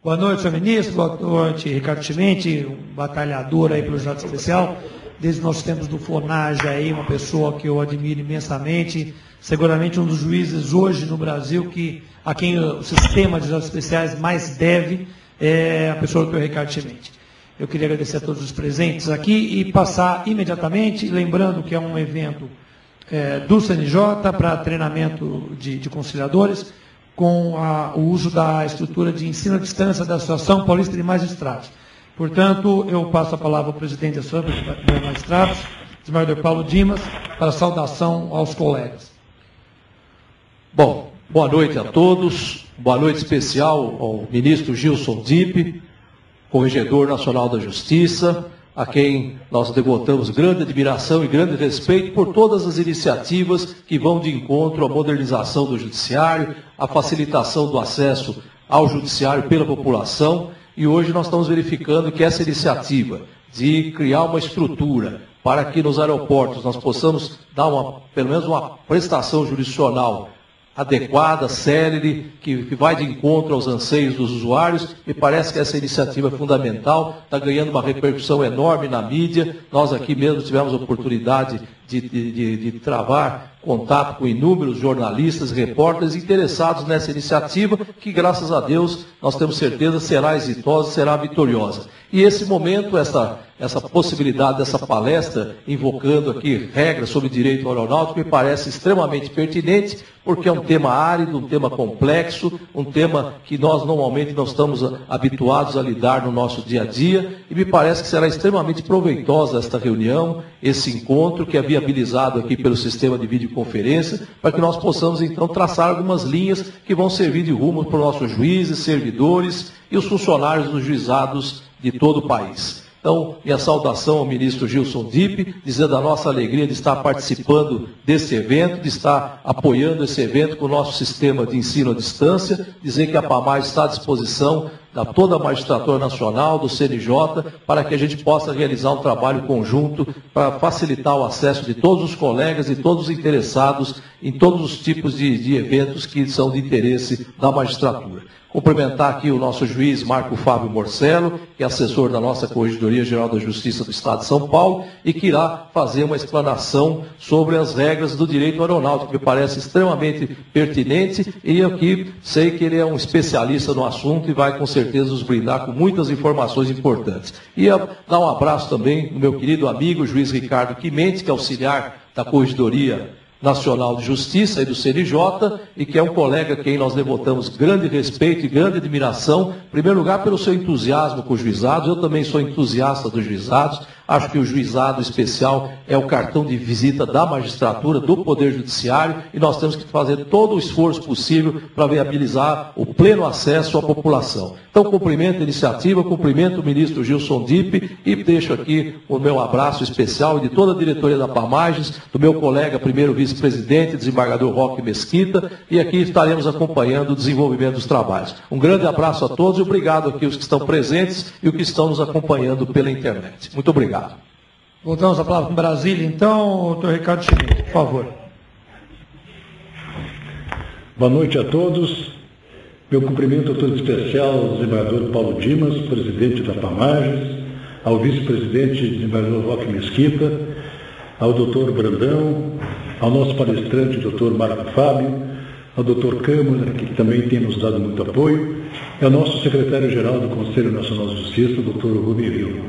Boa noite, senhor ministro. Boa noite, Ricardo Chimente, um batalhador aí pelo Juizado Especial. Desde nós tempos do FONAGE aí, uma pessoa que eu admiro imensamente, seguramente um dos juízes hoje no Brasil a quem o sistema de juizados especiais mais deve é a pessoa do Ricardo Chimente. Eu queria agradecer a todos os presentes aqui e passar imediatamente, lembrando que é um evento do CNJ para treinamento de conciliadores, com o uso da estrutura de ensino à distância da Associação Paulista de Magistrados. Portanto, eu passo a palavra ao presidente da Associação de Magistrados, desembargador Paulo Dimas, para a saudação aos colegas. Bom, boa noite a todos, boa noite especial ao ministro Gilson Dipp, Corregedor Nacional da Justiça, a quem nós devotamos grande admiração e grande respeito por todas as iniciativas que vão de encontro à modernização do judiciário, à facilitação do acesso ao judiciário pela população. E hoje nós estamos verificando que essa iniciativa de criar uma estrutura para que nos aeroportos nós possamos dar pelo menos uma prestação jurisdicional adequada, célere, que vai de encontro aos anseios dos usuários. Me parece que essa iniciativa é fundamental, está ganhando uma repercussão enorme na mídia. Nós aqui mesmo tivemos a oportunidade de travar contato com inúmeros jornalistas, repórteres interessados nessa iniciativa, que graças a Deus nós temos certeza será exitosa, será vitoriosa. E esse momento, essa possibilidade dessa palestra, invocando aqui regras sobre direito aeronáutico, me parece extremamente pertinente, porque é um tema árido, um tema complexo, um tema que nós normalmente não estamos habituados a lidar no nosso dia a dia, e me parece que será extremamente proveitosa esta reunião, esse encontro que é viabilizado aqui pelo sistema de videoconferência, para que nós possamos então traçar algumas linhas que vão servir de rumo para os nossos juízes, servidores e os funcionários dos juizados de todo o país. Então, minha saudação ao ministro Gilson Dipp, dizendo a nossa alegria de estar participando desse evento, de estar apoiando esse evento com o nosso sistema de ensino à distância, dizer que a PAMAG está à disposição da toda a magistratura nacional, do CNJ, para que a gente possa realizar um trabalho conjunto para facilitar o acesso de todos os colegas e todos os interessados em todos os tipos de eventos que são de interesse da magistratura. Cumprimentar aqui o nosso juiz Marco Fábio Morcello, que é assessor da nossa Corregedoria Geral da Justiça do Estado de São Paulo, e que irá fazer uma explanação sobre as regras do direito aeronáutico, que me parece extremamente pertinente, e aqui sei que ele é um especialista no assunto e vai com certeza nos brindar com muitas informações importantes. E dar um abraço também no meu querido amigo, juiz Ricardo Chimente, que é auxiliar da Corregedoria Nacional de Justiça e do CNJ, e que é um colega a quem nós devotamos grande respeito e grande admiração, em primeiro lugar pelo seu entusiasmo com os juizados. Eu também sou entusiasta dos juizados, acho que o juizado especial é o cartão de visita da magistratura, do Poder Judiciário, e nós temos que fazer todo o esforço possível para viabilizar o pleno acesso à população. Então, cumprimento a iniciativa, cumprimento o ministro Gilson Dipp, e deixo aqui o meu abraço especial de toda a diretoria da PAMAGES, do meu colega, primeiro vice-presidente, desembargador Roque Mesquita, e aqui estaremos acompanhando o desenvolvimento dos trabalhos. Um grande abraço a todos e obrigado aqui aos que estão presentes e os que estão nos acompanhando pela internet. Muito obrigado. Voltamos a palavra com Brasília, então, doutor Ricardo Chimente, por favor. Boa noite a todos. Meu cumprimento todo especial ao desembargador Paulo Dimas, presidente da PAMAGES, ao vice-presidente desembargador Roque Mesquita, ao doutor Brandão, ao nosso palestrante, doutor Marco Fábio, ao doutor Câmara, que também tem nos dado muito apoio, e ao nosso secretário-geral do Conselho Nacional de Justiça, doutor Rubem Rio.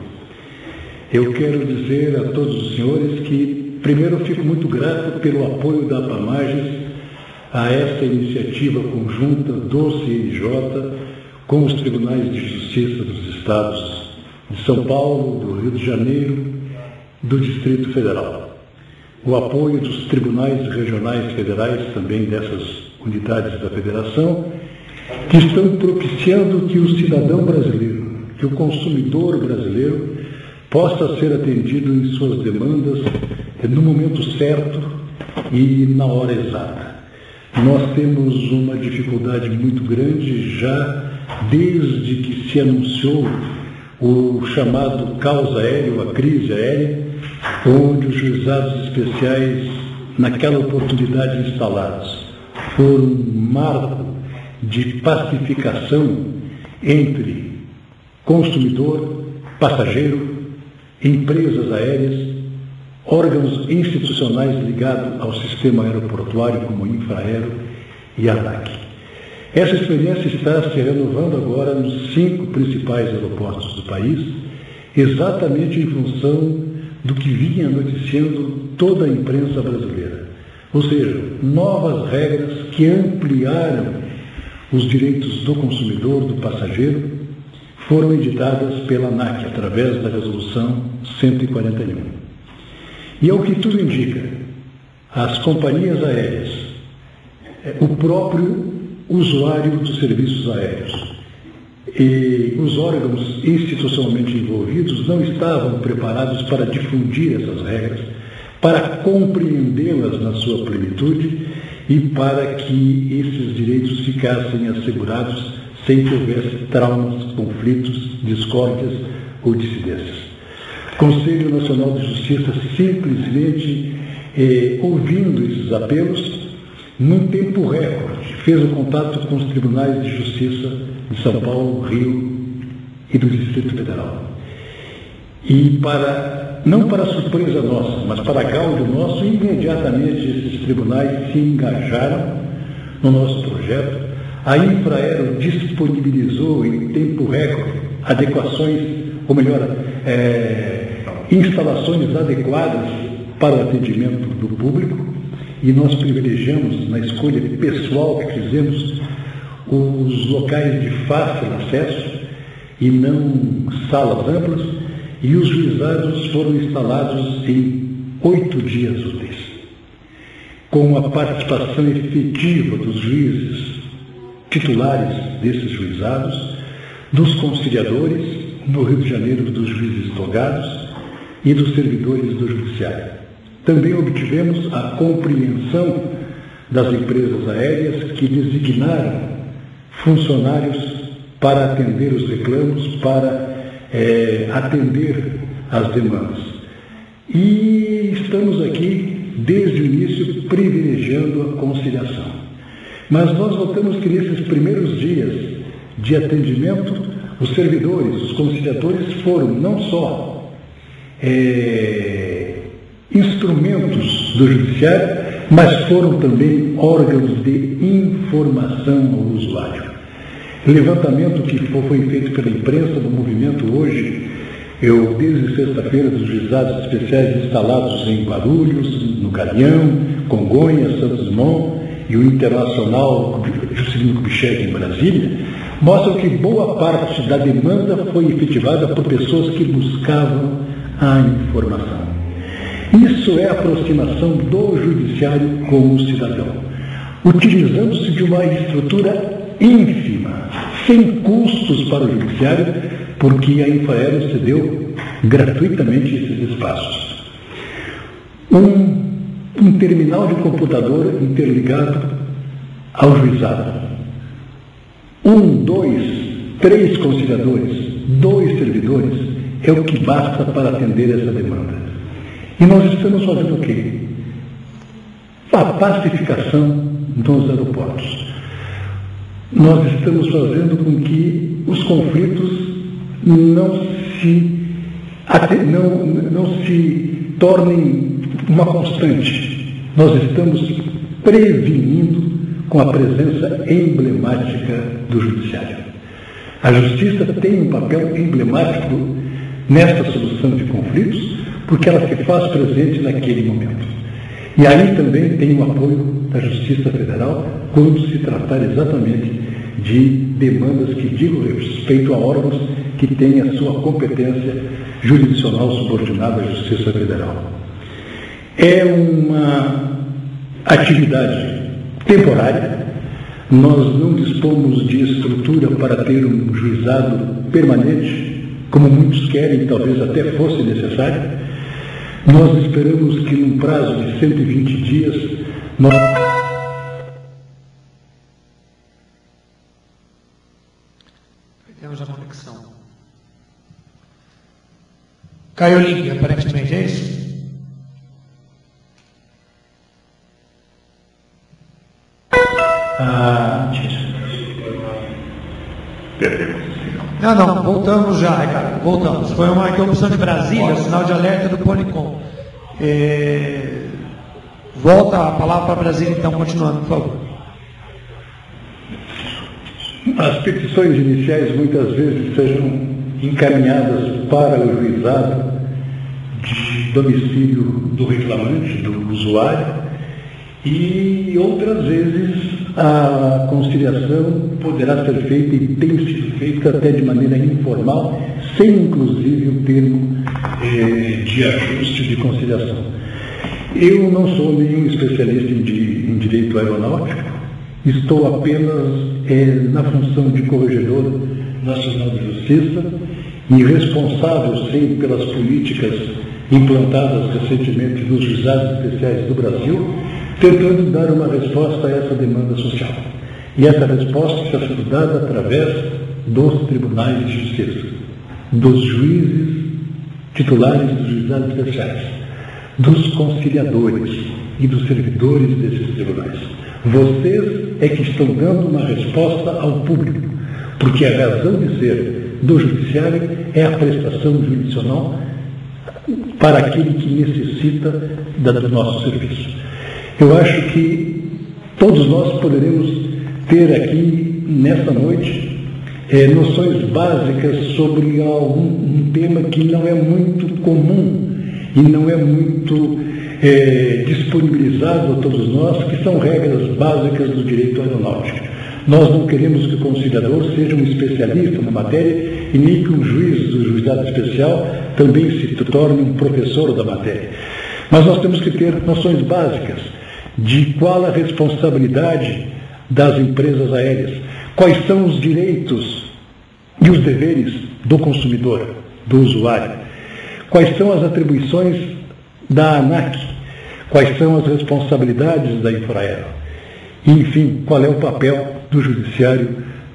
Eu quero dizer a todos os senhores que, primeiro, eu fico muito grato pelo apoio da PAMAGES a essa iniciativa conjunta do CNJ com os tribunais de justiça dos estados de São Paulo, do Rio de Janeiro, do Distrito Federal. O apoio dos tribunais regionais federais, também dessas unidades da federação, que estão propiciando que o cidadão brasileiro, que o consumidor brasileiro, possa ser atendido em suas demandas no momento certo e na hora exata. Nós temos uma dificuldade muito grande já desde que se anunciou o chamado caos aéreo, a crise aérea, onde os juizados especiais, naquela oportunidade instalados, foram um marco de pacificação entre consumidor, passageiro, empresas aéreas, órgãos institucionais ligados ao sistema aeroportuário como Infraero e ANAC. Essa experiência está se renovando agora nos 5 principais aeroportos do país, exatamente em função do que vinha noticiando toda a imprensa brasileira. Ou seja, novas regras que ampliaram os direitos do consumidor, do passageiro, foram editadas pela ANAC através da Resolução 141. E ao que tudo indica, as companhias aéreas, o próprio usuário dos serviços aéreos e os órgãos institucionalmente envolvidos não estavam preparados para difundir essas regras, para compreendê-las na sua plenitude e para que esses direitos ficassem assegurados sem que houvesse traumas, conflitos, discórdias ou dissidências. O Conselho Nacional de Justiça simplesmente, ouvindo esses apelos, num tempo recorde, fez o contato com os tribunais de justiça de São Paulo, Rio e do Distrito Federal. E não para surpresa nossa, mas para gáudio nosso, imediatamente esses tribunais se engajaram no nosso projeto. A Infraero disponibilizou em tempo recorde adequações, ou melhor, instalações adequadas para o atendimento do público, e nós privilegiamos, na escolha pessoal que fizemos, os locais de fácil acesso e não salas amplas, e os juizados foram instalados em 8 dias úteis, com a participação efetiva dos juízes titulares desses juizados, dos conciliadores, no Rio de Janeiro, dos juízes togados e dos servidores do Judiciário. Também obtivemos a compreensão das empresas aéreas que designaram funcionários para atender os reclamos, para atender as demandas. E estamos aqui, desde o início, privilegiando a conciliação. Mas nós notamos que nesses primeiros dias de atendimento, os servidores, os conciliadores foram não só instrumentos do Judiciário, mas foram também órgãos de informação ao usuário. O levantamento que foi feito pela imprensa do movimento hoje, desde sexta-feira, dos juizados especiais instalados em Guarulhos, no Galeão, Congonhas, Santos Dumont e o Internacional Juscelino Kubitschek em Brasília, mostram que boa parte da demanda foi efetivada por pessoas que buscavam a informação. Isso é a aproximação do Judiciário com o cidadão, utilizando-se de uma estrutura ínfima, sem custos para o Judiciário, porque a Infraero cedeu gratuitamente esses espaços. Um terminal de computador interligado ao juizado. 1, 2, 3 conciliadores, 2 servidores, é o que basta para atender essa demanda. E nós estamos fazendo o quê? A pacificação dos aeroportos. Nós estamos fazendo com que os conflitos não se tornem uma constante. Nós estamos prevenindo com a presença emblemática do Judiciário. A Justiça tem um papel emblemático nesta solução de conflitos, porque ela se faz presente naquele momento. E aí também tem o apoio da Justiça Federal quando se tratar exatamente de demandas que digam respeito a órgãos que têm a sua competência jurisdicional subordinada à Justiça Federal. É uma atividade temporária. Nós não dispomos de estrutura para ter um juizado permanente, como muitos querem, talvez até fosse necessário. Nós esperamos que num prazo de 120 dias nós... Temos a conexão. Caiu o link, aparentemente, é isso? perdemos o sinal. Não, voltamos já, Ricardo, voltamos. Foi uma interrupção de Brasília, sinal de alerta do Policom. Volta a palavra para Brasília, então, continuando, por favor. As petições iniciais muitas vezes sejam encaminhadas para o juizado de domicílio do reclamante, do usuário, e outras vezes a conciliação poderá ser feita e tem sido feita até de maneira informal, sem inclusive o termo de ajuste de conciliação. Eu não sou nenhum especialista em direito aeronáutico, estou apenas na função de Corregedor Nacional de Justiça e responsável, sim, pelas políticas implantadas recentemente nos juizados especiais do Brasil, tentando dar uma resposta a essa demanda social. E essa resposta está sendo dada através dos tribunais de justiça, dos juízes titulares dos juizados especiais, dos conciliadores e dos servidores desses tribunais. Vocês é que estão dando uma resposta ao público, porque a razão de ser do judiciário é a prestação jurisdicional para aquele que necessita do nosso serviço. Eu acho que todos nós poderemos ter aqui, nesta noite, noções básicas sobre um tema que não é muito comum e não é muito disponibilizado a todos nós, que são regras básicas do direito aeronáutico. Nós não queremos que o conciliador seja um especialista na matéria e nem que um juiz do juizado especial também se torne um professor da matéria. Mas nós temos que ter noções básicas de qual a responsabilidade das empresas aéreas, quais são os direitos e os deveres do consumidor, do usuário, quais são as atribuições da ANAC, quais são as responsabilidades da Infraero, e, enfim, qual é o papel do judiciário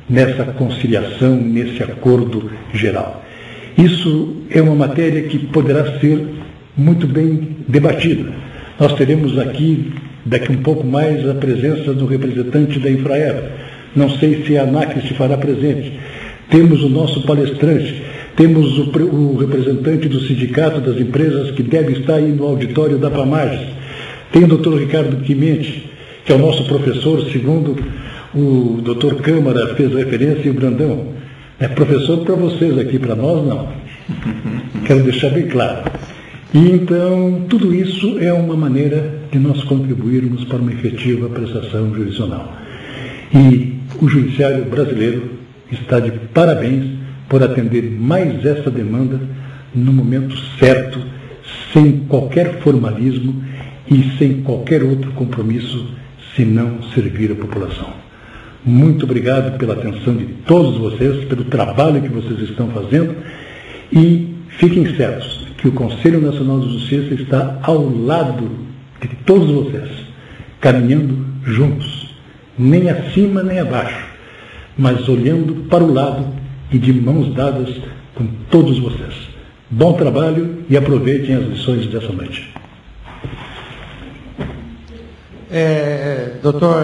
nessa conciliação, nesse acordo geral. Isso é uma matéria que poderá ser muito bem debatida. Nós teremos aqui, daqui um pouco mais, a presença do representante da Infraero. Não sei se a ANAC se fará presente. Temos o nosso palestrante, temos o representante do Sindicato das Empresas que deve estar aí no auditório da Pamages. Tem o Dr. Ricardo Quimente, que é o nosso professor, segundo o Dr. Câmara fez referência, e o Brandão. É professor para vocês aqui, para nós não. Quero deixar bem claro. E então, tudo isso é uma maneira de nós contribuirmos para uma efetiva prestação jurisdicional. E o judiciário brasileiro está de parabéns por atender mais essa demanda no momento certo, sem qualquer formalismo e sem qualquer outro compromisso, senão servir a população. Muito obrigado pela atenção de todos vocês, pelo trabalho que vocês estão fazendo, e fiquem certos que o Conselho Nacional de Justiça está ao lado de todos vocês, caminhando juntos, nem acima nem abaixo, mas olhando para o lado e de mãos dadas com todos vocês. Bom trabalho e aproveitem as lições dessa noite. Doutor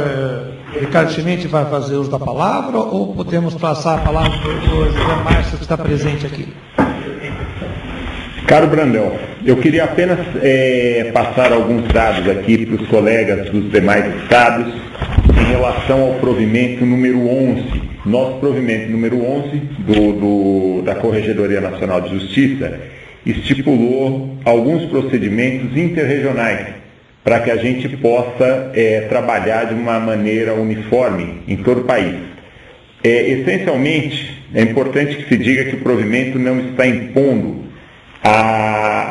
Ricardo Quimente vai fazer uso da palavra ou podemos passar a palavra para o José Márcio, que está presente aqui? Caro Brandão, eu queria apenas passar alguns dados aqui para os colegas dos demais estados em relação ao provimento número 11. Nosso provimento número 11 da Corregedoria Nacional de Justiça estipulou alguns procedimentos interregionais para que a gente possa trabalhar de uma maneira uniforme em todo o país. Essencialmente, é importante que se diga que o provimento não está impondo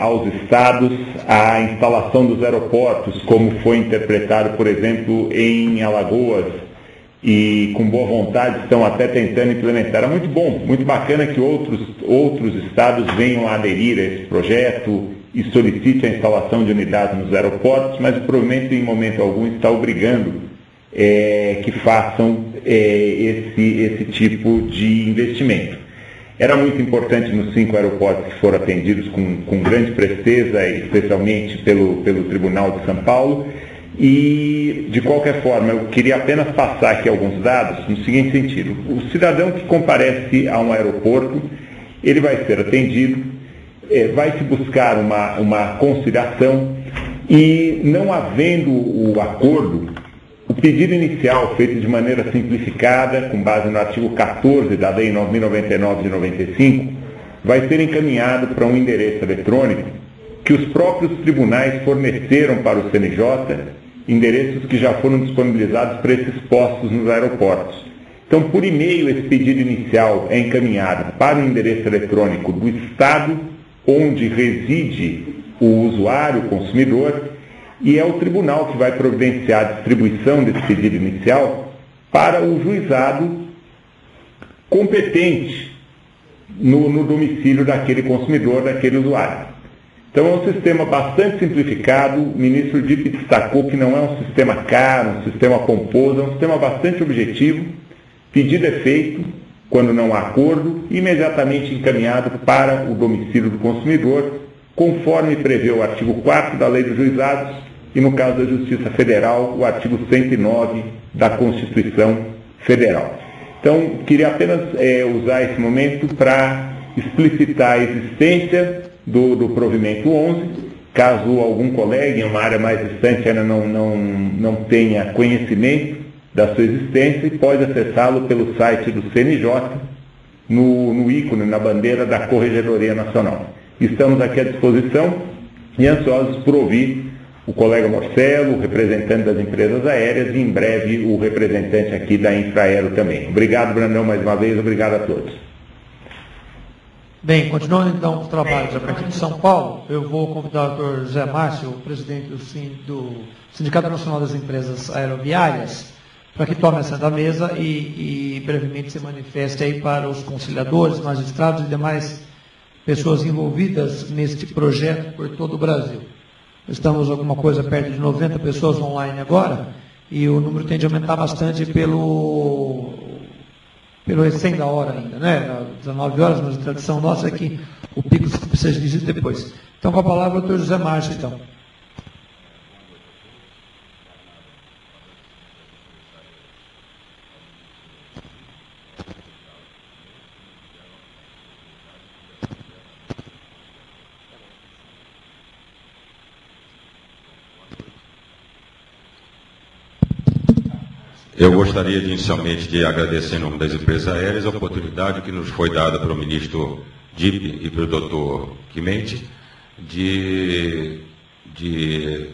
aos estados a instalação dos aeroportos, como foi interpretado, por exemplo, em Alagoas, e com boa vontade estão até tentando implementar. É muito bom, muito bacana que outros estados venham a aderir a esse projeto e solicite a instalação de unidades nos aeroportos, mas o provimento, em momento algum, está obrigando que façam esse tipo de investimento. Era muito importante nos 5 aeroportos que foram atendidos com grande presteza, especialmente pelo Tribunal de São Paulo, E, de qualquer forma, eu queria apenas passar aqui alguns dados no seguinte sentido. O cidadão que comparece a um aeroporto, ele vai ser atendido, vai se buscar uma conciliação e, não havendo o acordo, o pedido inicial, feito de maneira simplificada, com base no artigo 14 da Lei 9.099 de 95, vai ser encaminhado para um endereço eletrônico que os próprios tribunais forneceram para o CNJ, endereços que já foram disponibilizados para esses postos nos aeroportos. Então, por e-mail, esse pedido inicial é encaminhado para o endereço eletrônico do estado onde reside o usuário, o consumidor, e é o tribunal que vai providenciar a distribuição desse pedido inicial para o juizado competente no domicílio daquele consumidor, daquele usuário. Então é um sistema bastante simplificado. O ministro Dipp destacou que não é um sistema caro, um sistema pomposo, é um sistema bastante objetivo. Pedido é feito, quando não há acordo, imediatamente encaminhado para o domicílio do consumidor, conforme prevê o artigo 4º da Lei dos Juizados e, no caso da Justiça Federal, o artigo 109 da Constituição Federal. Então, queria apenas usar esse momento para explicitar a existência do provimento 11, caso algum colega em uma área mais distante ainda não tenha conhecimento da sua existência, e pode acessá-lo pelo site do CNJ, no ícone, na bandeira da Corregedoria Nacional. Estamos aqui à disposição e ansiosos por ouvir o colega Marcelo, o representante das empresas aéreas, e em breve o representante aqui da Infraero também. Obrigado, Brandão, mais uma vez. Obrigado a todos. Bem, continuando então os trabalhos a partir de São Paulo, eu vou convidar o Dr. José Márcio, o presidente do Sindicato Nacional das Empresas Aeroviárias, para que tome essa da mesa e brevemente se manifeste aí para os conciliadores, magistrados e demais pessoas envolvidas neste projeto por todo o Brasil. Estamos alguma coisa perto de 90 pessoas online agora, e o número tende a aumentar bastante pelo recém da hora ainda, né? 19 horas, mas a tradição nossa é que o pico seja dirigido depois. Então, com a palavra, o doutor José Márcio, então. Eu gostaria inicialmente de agradecer em nome das empresas aéreas a oportunidade que nos foi dada pelo ministro Dipp e pelo doutor Chimente de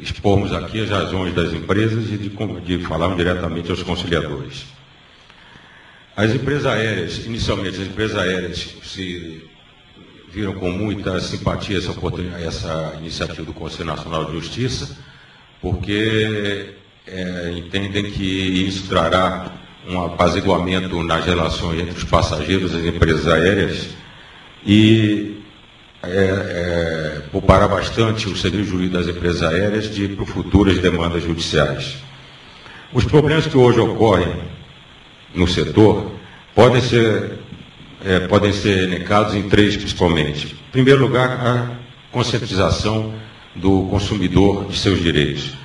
expormos aqui as razões das empresas e de falarmos diretamente aos conciliadores. As empresas aéreas, inicialmente as empresas aéreas se viram com muita simpatia essa iniciativa do Conselho Nacional de Justiça, porque entendem que isso trará um apaziguamento nas relações entre os passageiros e as empresas aéreas e poupará bastante o serviço jurídico das empresas aéreas para futuras demandas judiciais. Os problemas que hoje ocorrem no setor podem ser elencados em três, principalmente. Em primeiro lugar, a conscientização do consumidor de seus direitos.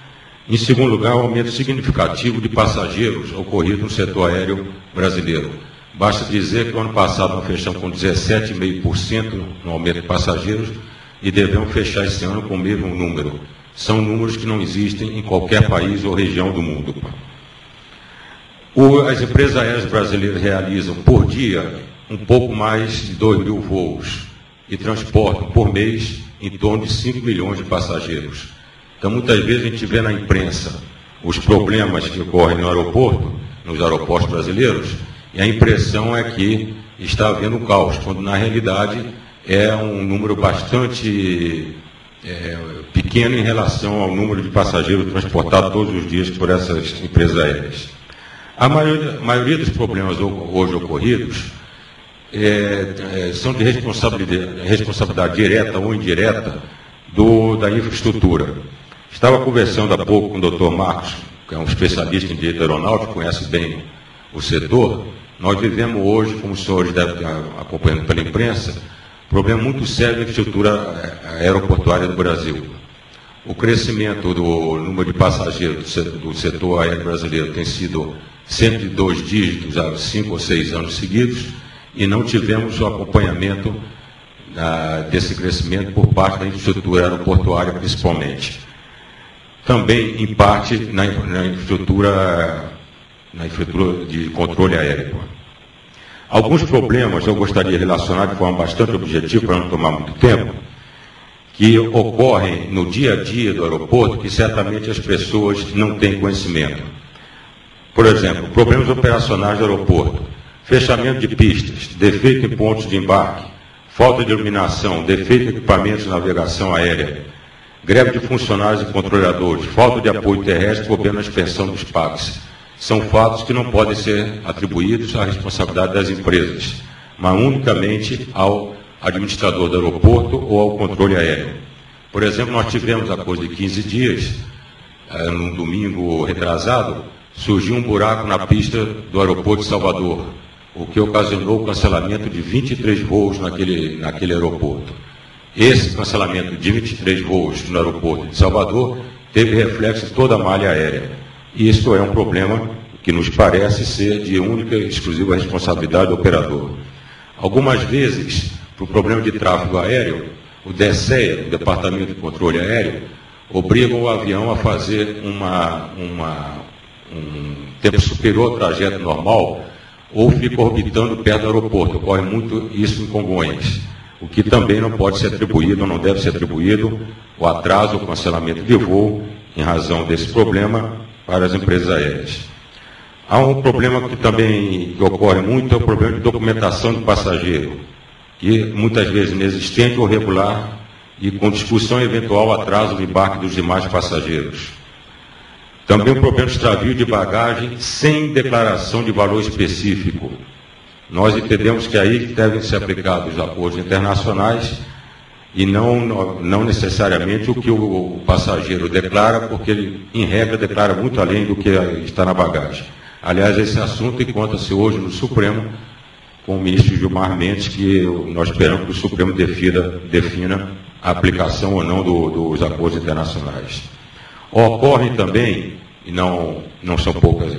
Em segundo lugar, o aumento significativo de passageiros ocorrido no setor aéreo brasileiro. Basta dizer que o ano passado nós fechamos com 17,5% no aumento de passageiros e devemos fechar esse ano com o mesmo número. São números que não existem em qualquer país ou região do mundo. As empresas aéreas brasileiras realizam por dia um pouco mais de 2.000 voos e transportam por mês em torno de 5 milhões de passageiros. Então, muitas vezes a gente vê na imprensa os problemas que ocorrem no aeroporto, nos aeroportos brasileiros, e a impressão é que está havendo um caos, quando na realidade é um número bastante pequeno em relação ao número de passageiros transportados todos os dias por essas empresas aéreas. A maioria dos problemas hoje ocorridos são de responsabilidade direta ou indireta da infraestrutura. Estava conversando há pouco com o doutor Marcos, que é um especialista em direito aeronáutico, conhece bem o setor. Nós vivemos hoje, como os senhores devem estar acompanhando pela imprensa, um problema muito sério da infraestrutura aeroportuária do Brasil. O crescimento do número de passageiros do setor aéreo brasileiro tem sido sempre de 2 dígitos há 5 ou 6 anos seguidos e não tivemos o acompanhamento desse crescimento por parte da infraestrutura aeroportuária, principalmente. Também, em parte, na infraestrutura de controle aéreo. Alguns problemas eu gostaria de relacionar de forma bastante objetiva, para não tomar muito tempo, que ocorrem no dia a dia do aeroporto, que certamente as pessoas não têm conhecimento. Por exemplo, problemas operacionais do aeroporto, fechamento de pistas, defeito em pontos de embarque, falta de iluminação, defeito em equipamentos de navegação aérea, greve de funcionários e controladores, falta de apoio terrestre, problema na expensão dos pagos. São fatos que não podem ser atribuídos à responsabilidade das empresas, mas unicamente ao administrador do aeroporto ou ao controle aéreo. Por exemplo, nós tivemos há coisa de 15 dias, num domingo retrasado, surgiu um buraco na pista do aeroporto de Salvador, o que ocasionou o cancelamento de 23 voos naquele aeroporto. Esse cancelamento de 23 voos no aeroporto de Salvador teve reflexo em toda a malha aérea. E isso é um problema que nos parece ser de única e exclusiva responsabilidade do operador. Algumas vezes, para o problema de tráfego aéreo, o DECEA, o Departamento de Controle Aéreo, obriga o avião a fazer um tempo superior ao trajeto normal, ou fica orbitando perto do aeroporto. Ocorre muito isso em Congonhas, o que também não pode ser atribuído, não deve ser atribuído, o atraso, o cancelamento de voo, em razão desse problema, para as empresas aéreas. Há um problema que também ocorre muito, é o problema de documentação de passageiro, que muitas vezes inexistente ou regular, e com discussão e eventual atraso no embarque dos demais passageiros. Também o problema de extravio de bagagem sem declaração de valor específico. Nós entendemos que aí devem ser aplicados os acordos internacionais e não necessariamente o que o passageiro declara, porque ele, em regra, declara muito além do que está na bagagem. Aliás, esse assunto encontra-se hoje no Supremo, com o ministro Gilmar Mendes, que nós esperamos que o Supremo defina a aplicação ou não dos acordos internacionais. Ocorre também, e não são poucas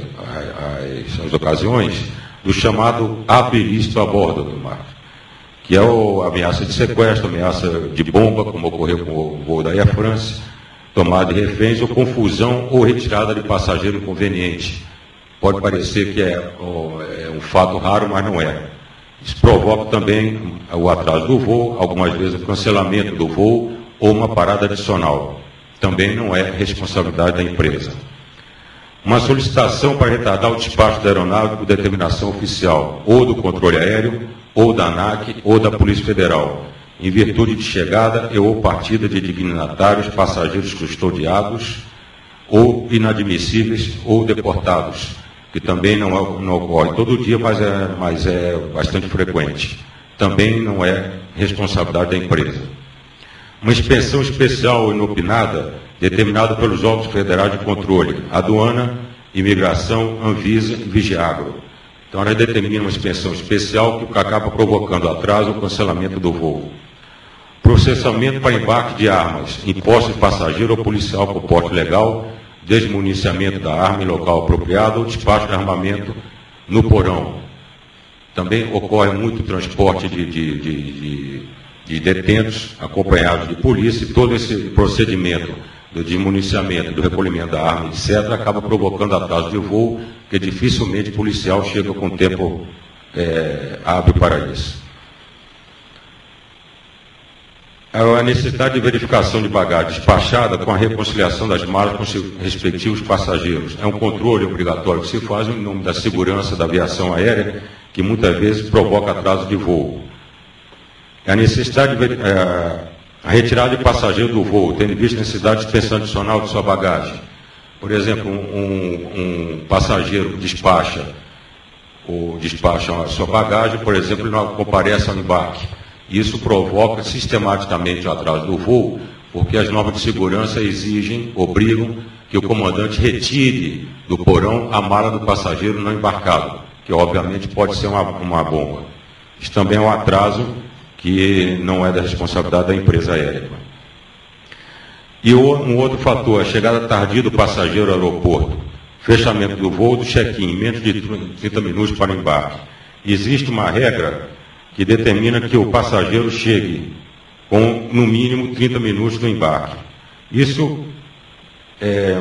as ocasiões, do chamado ato ilícito a bordo do mar, que é a ameaça de sequestro, ameaça de bomba, como ocorreu com o voo da Air France, tomada de reféns ou confusão ou retirada de passageiro inconveniente. Pode parecer que é um fato raro, mas não é. Isso provoca também o atraso do voo, algumas vezes o cancelamento do voo ou uma parada adicional. Também não é responsabilidade da empresa. Uma solicitação para retardar o despacho da aeronave por determinação oficial, ou do controle aéreo, ou da ANAC, ou da Polícia Federal, em virtude de chegada e ou partida de dignatários, passageiros custodiados, ou inadmissíveis, ou deportados, que também não ocorre todo dia, mas é bastante frequente. Também não é responsabilidade da empresa. Uma inspeção especial inopinada, determinada pelos órgãos federais de controle, aduana, imigração, Anvisa e Vigiagro. Então, ela determina uma inspeção especial que acaba provocando atraso ou cancelamento do voo. Processamento para embarque de armas, imposto de passageiro ou policial por porte legal, desmuniciamento da arma em local apropriado ou despacho de armamento no porão. Também ocorre muito transporte de detentos acompanhados de polícia, e todo esse procedimento do desmuniciamento, do recolhimento da arma, etc., acaba provocando atraso de voo, que dificilmente o policial chega com tempo hábil para isso. A necessidade de verificação de bagagem despachada com a reconciliação das malas com seus respectivos passageiros. É um controle obrigatório que se faz em nome da segurança da aviação aérea, que muitas vezes provoca atraso de voo. A necessidade de a retirada de passageiro do voo, tendo em vista a necessidade de inspeção adicional de sua bagagem. Por exemplo, um passageiro despacha a sua bagagem, por exemplo, não comparece ao embarque. Isso provoca sistematicamente o atraso do voo, porque as normas de segurança obrigam que o comandante retire do porão a mala do passageiro não embarcado, que obviamente pode ser uma bomba. Isso também é um atraso que não é da responsabilidade da empresa aérea. E um outro fator, a chegada tardia do passageiro ao aeroporto, fechamento do voo, do check-in, menos de 30 minutos para o embarque. Existe uma regra que determina que o passageiro chegue com, no mínimo, 30 minutos no embarque. Isso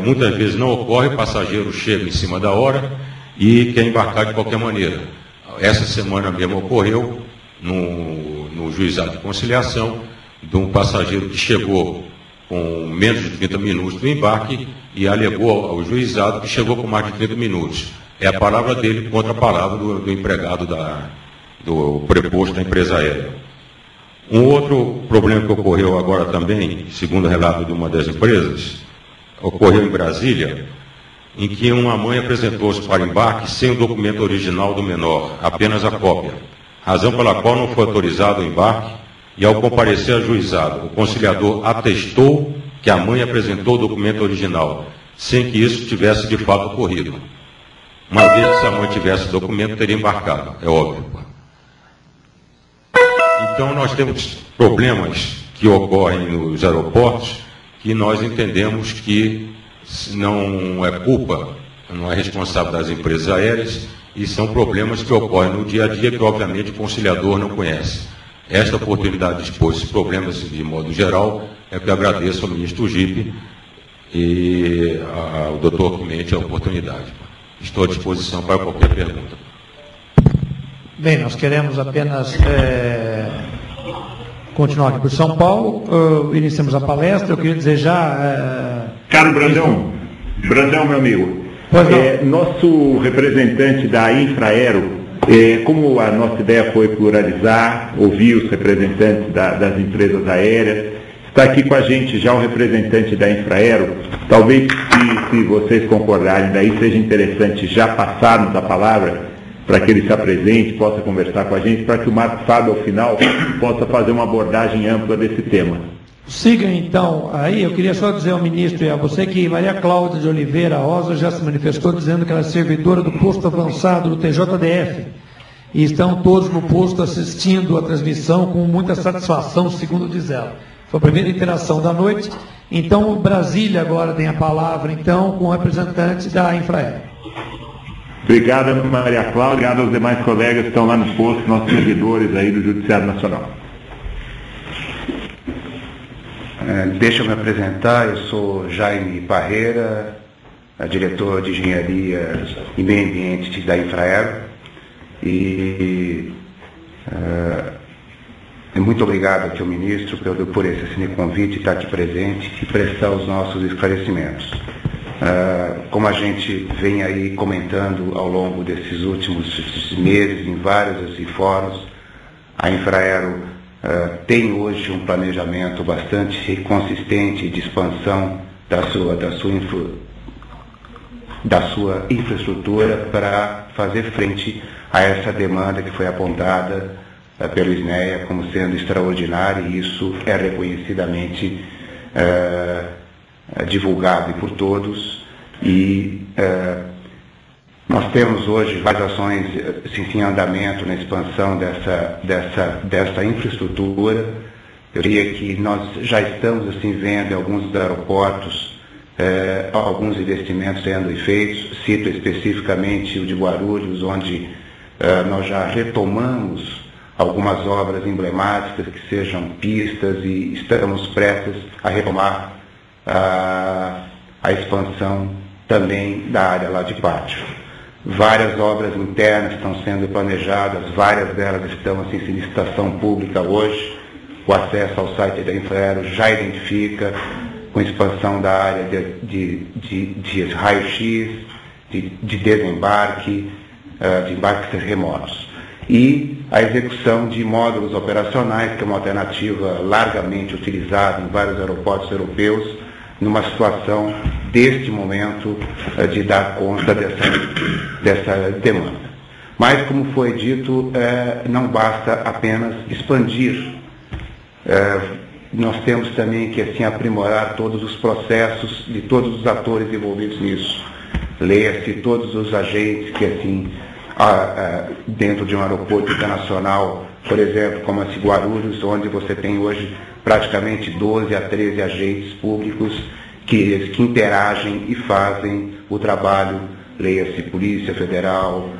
muitas vezes não ocorre, o passageiro chega em cima da hora e quer embarcar de qualquer maneira. Essa semana mesmo ocorreu, no juizado de conciliação, de um passageiro que chegou com menos de 30 minutos do embarque e alegou ao juizado que chegou com mais de 30 minutos. É a palavra dele contra a palavra do empregado do preposto da empresa aérea. Um outro problema que ocorreu agora também, segundo o relato de uma das empresas, ocorreu em Brasília, em que uma mãe apresentou-se para embarque sem o documento original do menor, apenas a cópia, razão pela qual não foi autorizado o embarque, e ao comparecer a juizado, o conciliador atestou que a mãe apresentou o documento original, sem que isso tivesse de fato ocorrido. Uma vez que se a mãe tivesse o documento, teria embarcado, é óbvio. Então nós temos problemas que ocorrem nos aeroportos que nós entendemos que não é culpa, não é responsável das empresas aéreas, e são problemas que ocorrem no dia a dia que obviamente o conciliador não conhece. Esta oportunidade de expor esses problemas de modo geral é que eu agradeço ao ministro Gipe e ao doutor Quimente a oportunidade. Estou à disposição para qualquer pergunta. Bem, nós queremos apenas continuar aqui por São Paulo. Iniciamos a palestra. Eu queria desejar... Carlos Brandão, meu amigo, nosso representante da Infraero, como a nossa ideia foi pluralizar, ouvir os representantes das empresas aéreas, está aqui com a gente já o representante da Infraero. Talvez, se vocês concordarem, daí seja interessante já passarmos a palavra para que ele se apresente, possa conversar com a gente, para que o Marcos Fábio, ao final, possa fazer uma abordagem ampla desse tema. Siga, então, aí eu queria só dizer ao ministro e a você que Maria Cláudia de Oliveira Rosa já se manifestou dizendo que ela é servidora do posto avançado do TJDF e estão todos no posto assistindo a transmissão com muita satisfação, segundo diz ela. Foi a primeira interação da noite. Então, Brasília agora tem a palavra, então, com o representante da Infraero. Obrigado, Maria Cláudia, obrigado aos demais colegas que estão lá no posto, nossos servidores aí do Judiciário Nacional. Deixa eu me apresentar, eu sou Jaime Parreira, diretor de Engenharia e Meio Ambiente da Infraero, e muito obrigado aqui ao ministro por esse convite, estar aqui presente e prestar os nossos esclarecimentos. Como a gente vem aí comentando ao longo desses últimos meses em vários fóruns, a Infraero tem hoje um planejamento bastante consistente de expansão da sua infraestrutura para fazer frente a essa demanda que foi apontada pelo SNEA como sendo extraordinária, e isso é reconhecidamente divulgado por todos. E nós temos hoje várias ações em andamento na expansão dessa infraestrutura. Eu diria que nós já estamos vendo em alguns aeroportos alguns investimentos sendo feitos. Cito especificamente o de Guarulhos, onde nós já retomamos algumas obras emblemáticas que sejam pistas, e estamos prestes a retomar a expansão também da área lá de pátio. Várias obras internas estão sendo planejadas, várias delas estão em licitação pública hoje. O acesso ao site da Infraero já identifica com expansão da área de raio-x, de desembarque, de embarques remotos. E a execução de módulos operacionais, que é uma alternativa largamente utilizada em vários aeroportos europeus, numa situação, deste momento, de dar conta dessa demanda. Mas, como foi dito, não basta apenas expandir. Nós temos também que aprimorar todos os processos de todos os atores envolvidos nisso. Leia-se todos os agentes que, dentro de um aeroporto internacional, por exemplo, como a Guarulhos, onde você tem hoje praticamente 12 a 13 agentes públicos que interagem e fazem o trabalho, leia-se Polícia Federal,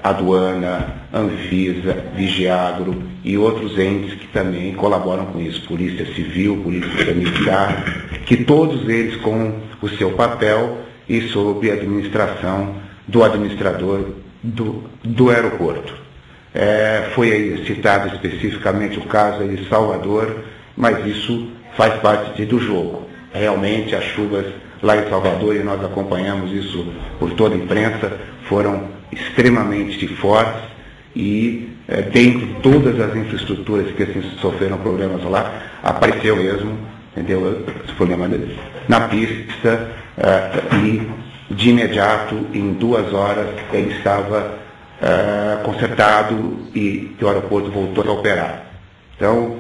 Aduana, Anvisa, Vigiagro e outros entes que também colaboram com isso, Polícia Civil, Polícia Militar, que todos eles com o seu papel e sob a administração do administrador do aeroporto. Foi aí citado especificamente o caso aí de Salvador, mas isso faz parte do jogo. Realmente as chuvas lá em Salvador, e nós acompanhamos isso por toda a imprensa, foram extremamente fortes e dentre todas as infraestruturas que assim sofreram problemas lá, apareceu mesmo, entendeu, esse problema na pista e de imediato, em 2 horas, ele estava consertado e o aeroporto voltou a operar. Então,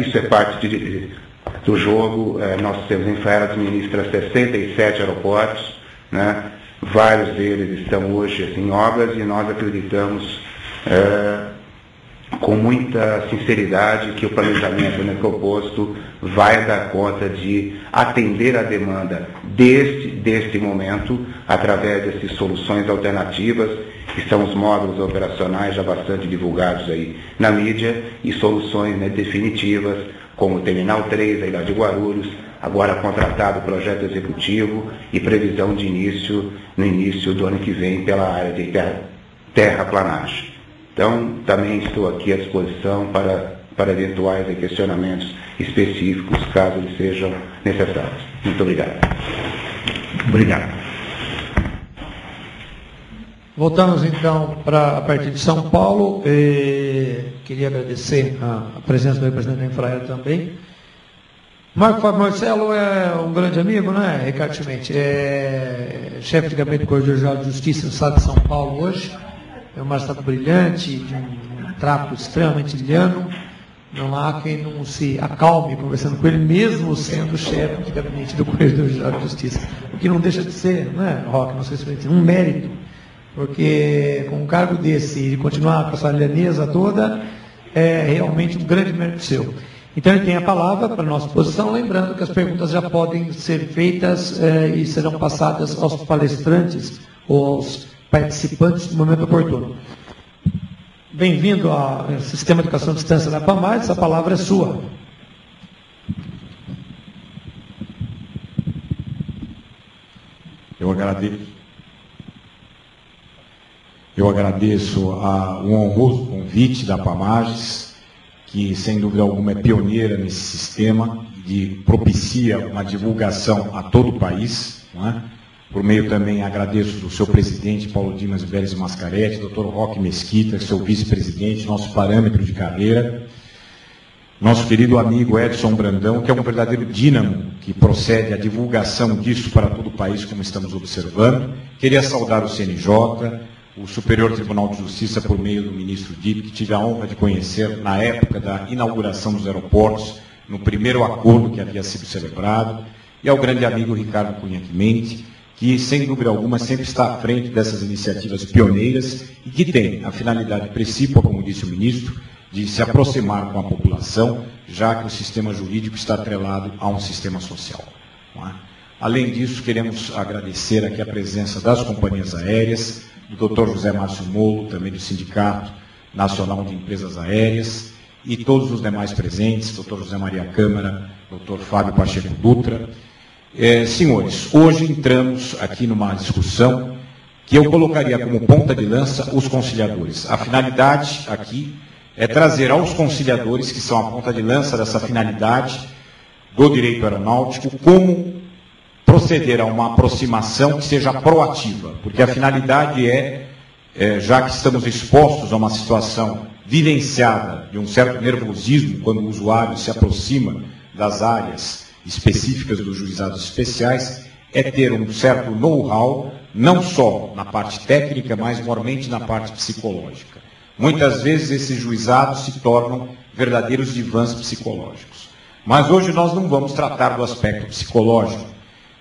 isso é parte do jogo. Nós temos em Infraero administra 67 aeroportos, né? Vários deles estão hoje assim, em obras, e nós acreditamos com muita sinceridade que o planejamento proposto vai dar conta de atender a demanda deste momento, através dessas soluções alternativas, que são os módulos operacionais já bastante divulgados aí na mídia, e soluções definitivas, como o Terminal 3, a Ilha de Guarulhos, agora contratado o projeto executivo e previsão de início, no início do ano que vem, pela área de terraplanagem. Então, também estou aqui à disposição para eventuais questionamentos específicos, caso eles sejam necessários. Muito obrigado. Obrigado. Voltamos então para a partir de São Paulo. Queria agradecer a presença do representante da Infraero também. Marco Fábio Marcelo é um grande amigo, né, Ricardo Chimente? É chefe de gabinete do Corregedoral de Justiça do Estado de São Paulo hoje. É um magistrado brilhante, de um trato extremamente liano. Não há quem não se acalme conversando com ele, mesmo sendo chefe de gabinete do Corregedoral de Justiça. O que não deixa de ser, né, Roque, não sei se vai um mérito, porque com um cargo desse e continuar com essa lianeza toda, é realmente um grande mérito seu. Então ele tem a palavra para a nossa exposição, lembrando que as perguntas já podem ser feitas e serão passadas aos palestrantes ou aos participantes no momento oportuno. Bem-vindo ao Sistema de Educação à Distância da PAMARES, a palavra é sua. Eu agradeço o honroso convite da PAMARES, que sem dúvida alguma é pioneira nesse sistema, propicia uma divulgação a todo o país, não é? Por meio também agradeço do seu presidente, Paulo Dimas Vélez Mascaretti, doutor Roque Mesquita, seu vice-presidente, nosso parâmetro de carreira, nosso querido amigo Edson Brandão, que é um verdadeiro dínamo que procede à divulgação disso para todo o país, como estamos observando. Queria saudar o CNJ, o Superior Tribunal de Justiça, por meio do ministro Dip, que tive a honra de conhecer na época da inauguração dos aeroportos, no primeiro acordo que havia sido celebrado, e ao grande amigo Ricardo Cunha Chimente, que, sem dúvida alguma, sempre está à frente dessas iniciativas pioneiras e que tem a finalidade principal, como disse o ministro, de se aproximar com a população, já que o sistema jurídico está atrelado a um sistema social. Não é? Além disso, queremos agradecer aqui a presença das companhias aéreas, do Dr. José Márcio Molo, também do Sindicato Nacional de Empresas Aéreas, e todos os demais presentes, Dr. José Maria Câmara, Dr. Fábio Pacheco Dutra. Senhores, hoje entramos aqui numa discussão que eu colocaria como ponta de lança os conciliadores. A finalidade aqui é trazer aos conciliadores, que são a ponta de lança dessa finalidade do direito aeronáutico, como proceder a uma aproximação que seja proativa, porque a finalidade já que estamos expostos a uma situação vivenciada de um certo nervosismo quando o usuário se aproxima das áreas específicas dos juizados especiais, é ter um certo know-how, não só na parte técnica, mas mormente na parte psicológica. Muitas vezes esses juizados se tornam verdadeiros divãs psicológicos. Mas hoje nós não vamos tratar do aspecto psicológico,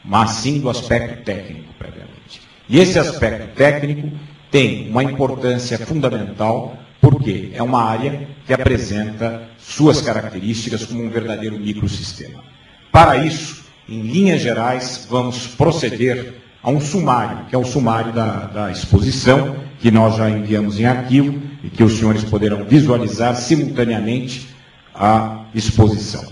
mas sim do aspecto técnico, previamente. E esse aspecto técnico tem uma importância fundamental porque é uma área que apresenta suas características como um verdadeiro microsistema. Para isso, em linhas gerais, vamos proceder a um sumário, que é o sumário da exposição, que nós já enviamos em arquivo e que os senhores poderão visualizar simultaneamente a exposição.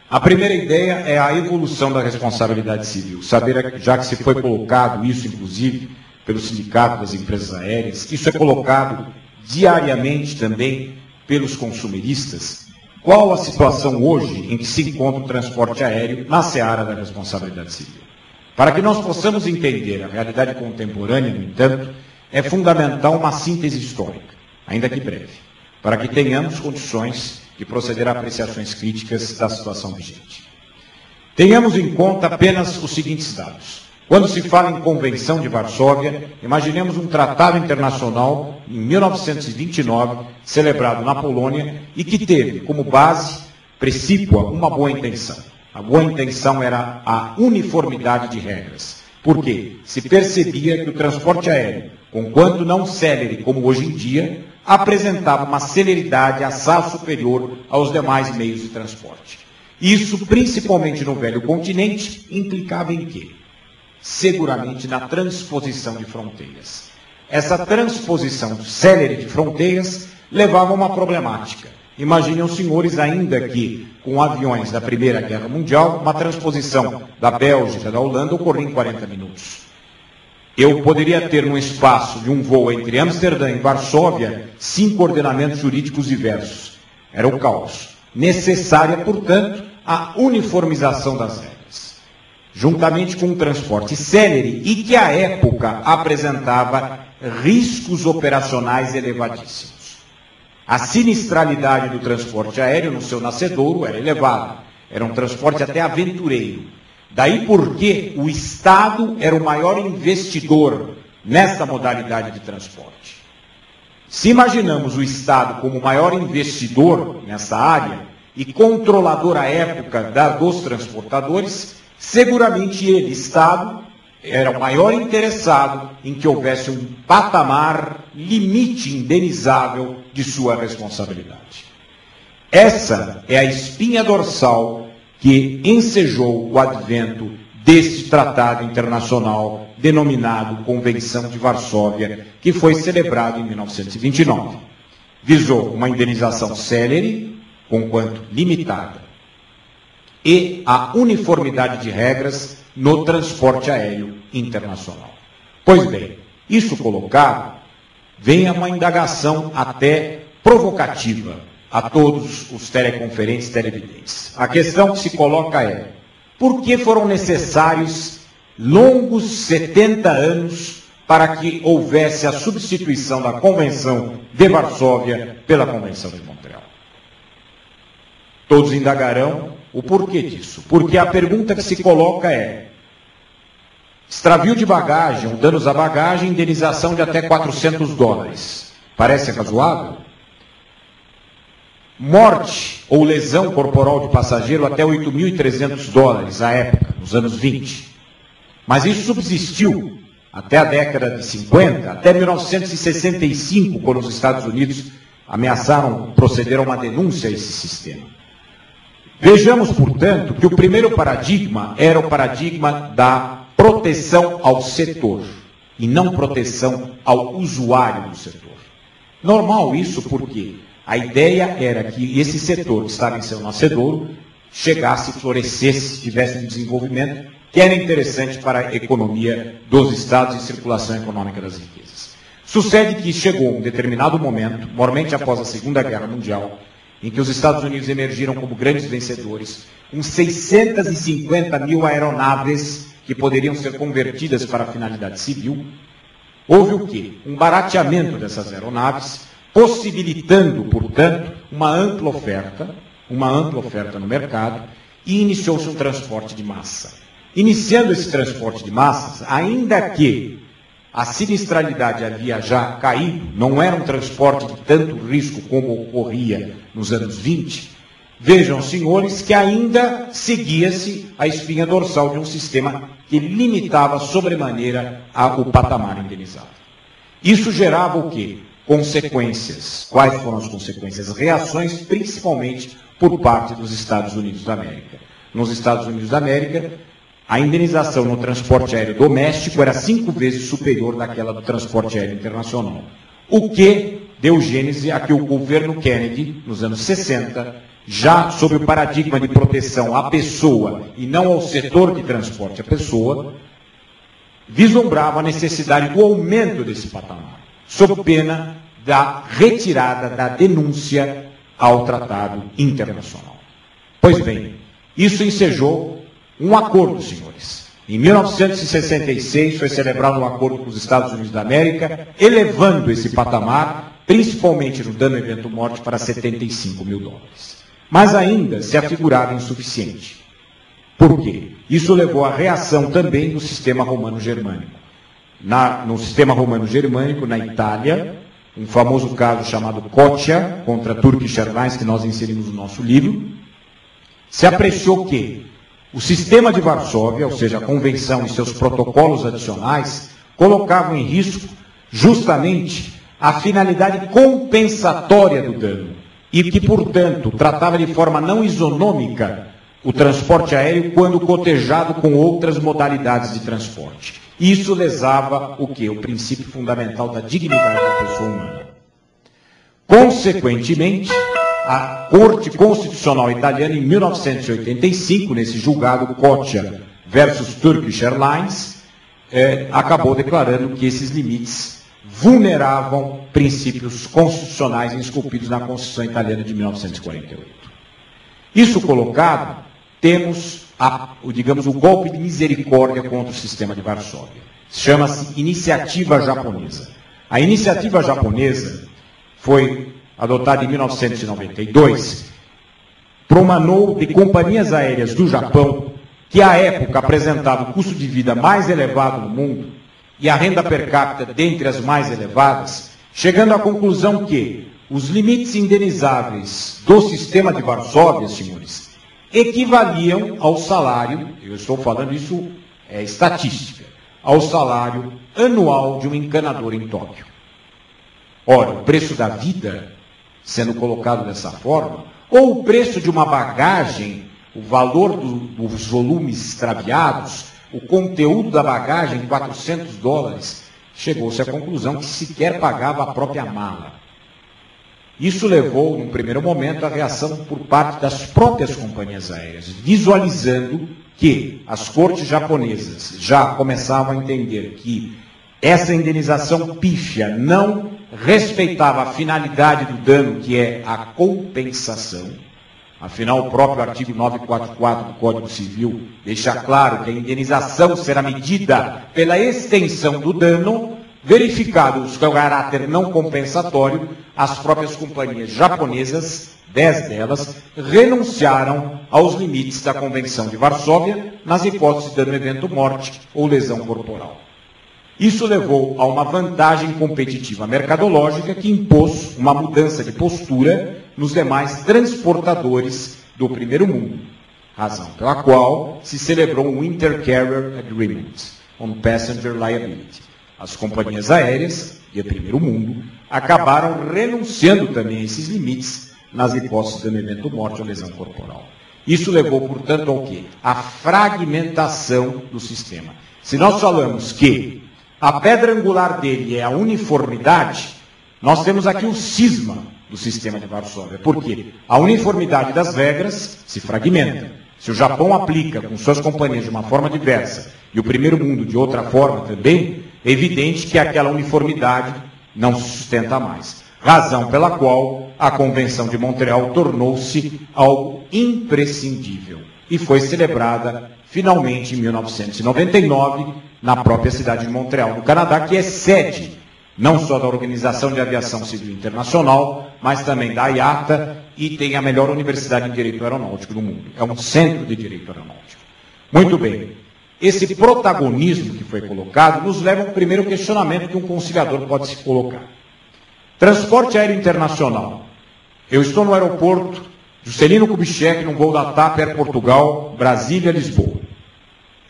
A primeira ideia é a evolução da responsabilidade civil. Saber, já que se foi colocado isso, inclusive, pelo Sindicato das Empresas Aéreas, isso é colocado diariamente também pelos consumeristas, qual a situação hoje em que se encontra o transporte aéreo na seara da responsabilidade civil. Para que nós possamos entender a realidade contemporânea, no entanto, é fundamental uma síntese histórica, ainda que breve, para que tenhamos condições de proceder a apreciações críticas da situação vigente. Tenhamos em conta apenas os seguintes dados. Quando se fala em Convenção de Varsóvia, imaginemos um tratado internacional em 1929, celebrado na Polônia, e que teve como base precípua uma boa intenção. A boa intenção era a uniformidade de regras, porque se percebia que o transporte aéreo, conquanto não célere como hoje em dia, apresentava uma celeridade assaz superior aos demais meios de transporte. Isso, principalmente no velho continente, implicava em quê? Seguramente na transposição de fronteiras. Essa transposição célere de fronteiras levava a uma problemática. Imaginem os senhores ainda que, com aviões da Primeira Guerra Mundial, uma transposição da Bélgica, da Holanda, ocorria em 40 minutos. Eu poderia ter no espaço de um voo entre Amsterdã e Varsóvia 5 ordenamentos jurídicos diversos. Era o caos. Necessária, portanto, a uniformização das regras, juntamente com um transporte célere e que, à época, apresentava riscos operacionais elevadíssimos. A sinistralidade do transporte aéreo no seu nascedouro era elevada. Era um transporte até aventureiro. Daí porque o Estado era o maior investidor nessa modalidade de transporte. Se imaginamos o Estado como o maior investidor nessa área e controlador à época dos transportadores, seguramente ele, Estado, era o maior interessado em que houvesse um patamar limite indenizável de sua responsabilidade. Essa é a espinha dorsal que ensejou o advento deste tratado internacional denominado Convenção de Varsóvia, que foi celebrado em 1929. Visou uma indenização célere, conquanto limitada, e a uniformidade de regras no transporte aéreo internacional. Pois bem, isso colocado, vem a uma indagação até provocativa a todos os teleconferentes e televidentes. A questão que se coloca é: por que foram necessários longos 70 anos para que houvesse a substituição da Convenção de Varsóvia pela Convenção de Montreal? Todos indagarão o porquê disso. Porque a pergunta que se coloca é: extravio de bagagem, ou danos à bagagem, indenização de até $400. Parece razoável? Morte ou lesão corporal de passageiro até $8.300 à época, nos anos 20. Mas isso subsistiu até a década de 50, até 1965, quando os Estados Unidos ameaçaram proceder a uma denúncia a esse sistema. Vejamos, portanto, que o primeiro paradigma era o paradigma da proteção ao setor, e não proteção ao usuário do setor. Normal isso porque a ideia era que esse setor que estava em seu nascedouro chegasse, florescesse, tivesse um desenvolvimento que era interessante para a economia dos estados e circulação econômica das riquezas. Sucede que chegou um determinado momento, mormente após a Segunda Guerra Mundial, em que os Estados Unidos emergiram como grandes vencedores, com 650 mil aeronaves que poderiam ser convertidas para a finalidade civil. Houve o quê? Um barateamento dessas aeronaves, possibilitando, portanto, uma ampla oferta no mercado, e iniciou-se um transporte de massa. Iniciando esse transporte de massas, ainda que a sinistralidade havia já caído, não era um transporte de tanto risco como ocorria nos anos 20, vejam, senhores, que ainda seguia-se a espinha dorsal de um sistema que limitava sobremaneira o patamar indenizado. Isso gerava o quê? consequências. Quais foram as consequências? Reações, principalmente por parte dos Estados Unidos da América. Nos Estados Unidos da América, a indenização no transporte aéreo doméstico era 5 vezes superior daquela do transporte aéreo internacional. O que deu gênese a que o governo Kennedy, nos anos 60, já sob o paradigma de proteção à pessoa e não ao setor de transporte à pessoa, vislumbrava a necessidade do aumento desse patamar, sob pena da retirada da denúncia ao tratado internacional. Pois bem, isso ensejou um acordo, senhores. Em 1966 foi celebrado um acordo com os Estados Unidos da América, elevando esse patamar, principalmente no dano evento morte, para 75 mil dólares. Mas ainda se afigurava insuficiente. Por quê? Isso levou à reação também do sistema romano-germânico. No sistema romano-germânico, na Itália, um famoso caso chamado Coccia, contra Turkish Airlines, que nós inserimos no nosso livro, se apreciou que o sistema de Varsóvia, ou seja, a convenção e seus protocolos adicionais, colocavam em risco justamente a finalidade compensatória do dano e que, portanto, tratava de forma não isonômica o transporte aéreo quando cotejado com outras modalidades de transporte. Isso lesava o quê? O princípio fundamental da dignidade da pessoa humana. Consequentemente, a Corte Constitucional Italiana, em 1985, nesse julgado Coccia versus Turkish Airlines, acabou declarando que esses limites vulneravam princípios constitucionais esculpidos na Constituição Italiana de 1948. Isso colocado, temos, digamos, o golpe de misericórdia contra o sistema de Varsóvia. Chama-se Iniciativa Japonesa. A Iniciativa Japonesa foi adotada em 1992, promanou de companhias aéreas do Japão, que à época apresentava o custo de vida mais elevado no mundo e a renda per capita dentre as mais elevadas, chegando à conclusão que os limites indenizáveis do sistema de Varsóvia, senhores, equivaliam ao salário, eu estou falando isso é estatística, ao salário anual de um encanador em Tóquio. Ora, o preço da vida, sendo colocado dessa forma, ou o preço de uma bagagem, o valor dos volumes extraviados, o conteúdo da bagagem, $400, chegou-se à conclusão que sequer pagava a própria mala. Isso levou, num primeiro momento, à reação por parte das próprias companhias aéreas, visualizando que as cortes japonesas já começavam a entender que essa indenização pífia não respeitava a finalidade do dano, que é a compensação. Afinal, o próprio artigo 944 do Código Civil deixa claro que a indenização será medida pela extensão do dano, verificado o seu caráter não compensatório. As próprias companhias japonesas, 10 delas, renunciaram aos limites da Convenção de Varsóvia nas hipóteses de dano evento morte ou lesão corporal. Isso levou a uma vantagem competitiva mercadológica que impôs uma mudança de postura nos demais transportadores do primeiro mundo, razão pela qual se celebrou um Intercarrier Agreement on Passenger Liability. As companhias aéreas e o primeiro mundo acabaram renunciando também a esses limites nas hipóteses de evento morte ou lesão corporal. Isso levou, portanto, ao quê? A fragmentação do sistema. Se nós falamos que a pedra angular dele é a uniformidade, nós temos aqui o cisma do sistema de Varsóvia. Por quê? A uniformidade das regras se fragmenta. Se o Japão aplica com suas companhias de uma forma diversa e o primeiro mundo de outra forma também, é evidente que aquela uniformidade não se sustenta mais. Razão pela qual a Convenção de Montreal tornou-se algo imprescindível e foi celebrada finalmente em 1999 na própria cidade de Montreal, no Canadá, que é sede não só da Organização de Aviação Civil Internacional, mas também da IATA, e tem a melhor universidade em direito aeronáutico do mundo. É um centro de direito aeronáutico. Muito bem. Esse protagonismo que foi colocado nos leva ao primeiro questionamento que um conciliador pode se colocar. Transporte aéreo internacional. Eu estou no aeroporto Juscelino Kubitschek, num voo da TAP Air Portugal, Brasília, Lisboa.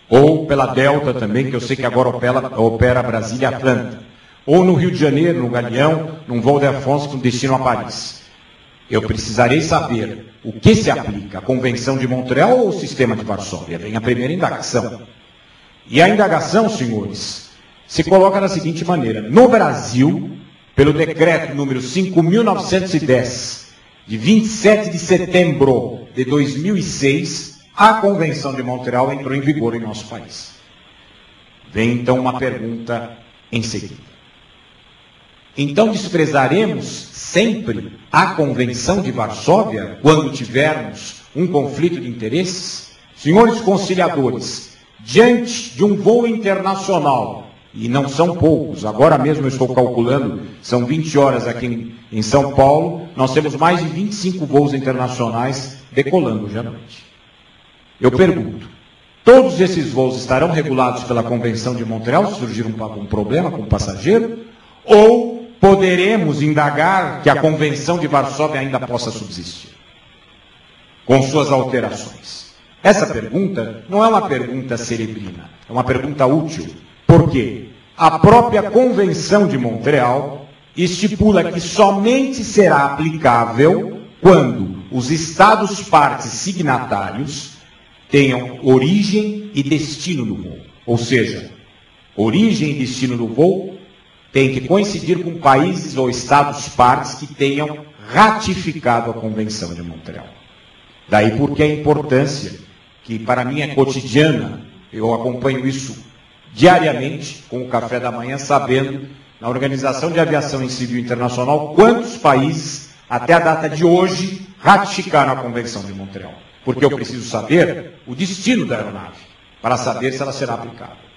Ou pela Delta também, que eu sei que agora opera Brasília, Atlanta. ou no Rio de Janeiro, no Galeão, num voo de Afonso com destino a Paris. Eu precisarei saber o que se aplica, a Convenção de Montreal ou o Sistema de Varsóvia? Vem a primeira indagação. E a indagação, senhores, se coloca da seguinte maneira: no Brasil, pelo decreto número 5.910, de 27 de setembro de 2006, a Convenção de Montreal entrou em vigor em nosso país. Vem então uma pergunta em seguida. Então desprezaremos sempre a Convenção de Varsóvia quando tivermos um conflito de interesses? Senhores conciliadores, diante de um voo internacional, e não são poucos, agora mesmo eu estou calculando, são 20 horas aqui em São Paulo, nós temos mais de 25 voos internacionais decolando hoje à noite. Eu pergunto, todos esses voos estarão regulados pela Convenção de Montreal se surgir um problema com o passageiro? Ou poderemos indagar que a Convenção de Varsóvia ainda possa subsistir, com suas alterações? Essa pergunta não é uma pergunta cerebrina, é uma pergunta útil, porque a própria Convenção de Montreal estipula que somente será aplicável quando os Estados partes signatários tenham origem e destino do voo. Ou seja, origem e destino do voo tem que coincidir com países ou Estados partes que tenham ratificado a Convenção de Montreal. Daí porque a importância, que para mim é cotidiana, eu acompanho isso diariamente com o café da manhã, sabendo, na Organização de Aviação Civil Internacional, quantos países, até a data de hoje, ratificaram a Convenção de Montreal. Porque eu preciso saber o destino da aeronave, para saber se ela será aplicável.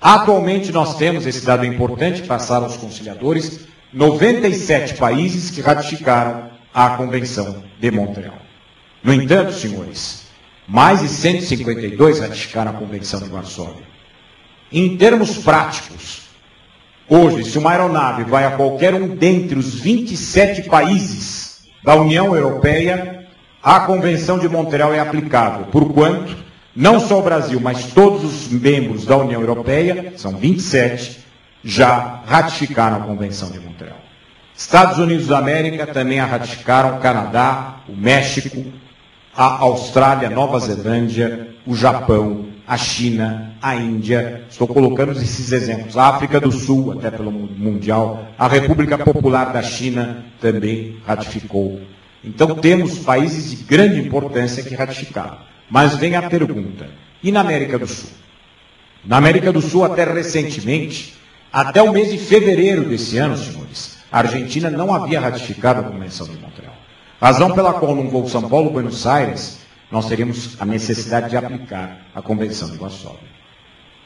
Atualmente nós temos, esse dado é importante, passar aos conciliadores, 97 países que ratificaram a Convenção de Montreal. No entanto, senhores, mais de 152 ratificaram a Convenção de Varsóvia. Em termos práticos, hoje, se uma aeronave vai a qualquer um dentre os 27 países da União Europeia, a Convenção de Montreal é aplicável, porquanto não só o Brasil, mas todos os membros da União Europeia, são 27, já ratificaram a Convenção de Montreal. Estados Unidos da América também a ratificaram, o Canadá, o México, a Austrália, Nova Zelândia, o Japão, a China, a Índia, estou colocando esses exemplos, a África do Sul, até pelo Mundial, a República Popular da China também ratificou. Então temos países de grande importância que ratificaram. Mas vem a pergunta, e na América do Sul? Na América do Sul, até recentemente, até o mês de fevereiro desse ano, senhores, a Argentina não havia ratificado a Convenção de Montreal. Razão pela qual, num voo São Paulo-Buenos Aires, nós teríamos a necessidade de aplicar a Convenção de Varsóvia.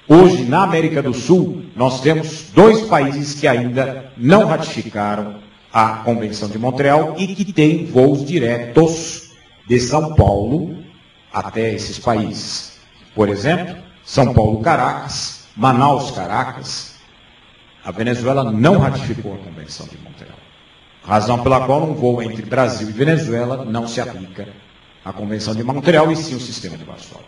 Hoje, na América do Sul, nós temos 2 países que ainda não ratificaram a Convenção de Montreal e que têm voos diretos de São Paulo até esses países. Por exemplo, São Paulo-Caracas, Manaus-Caracas. A Venezuela não ratificou a Convenção de Montreal. Razão pela qual um voo entre Brasil e Venezuela não se aplica a Convenção de Montreal e sim o Sistema de Varsóvia.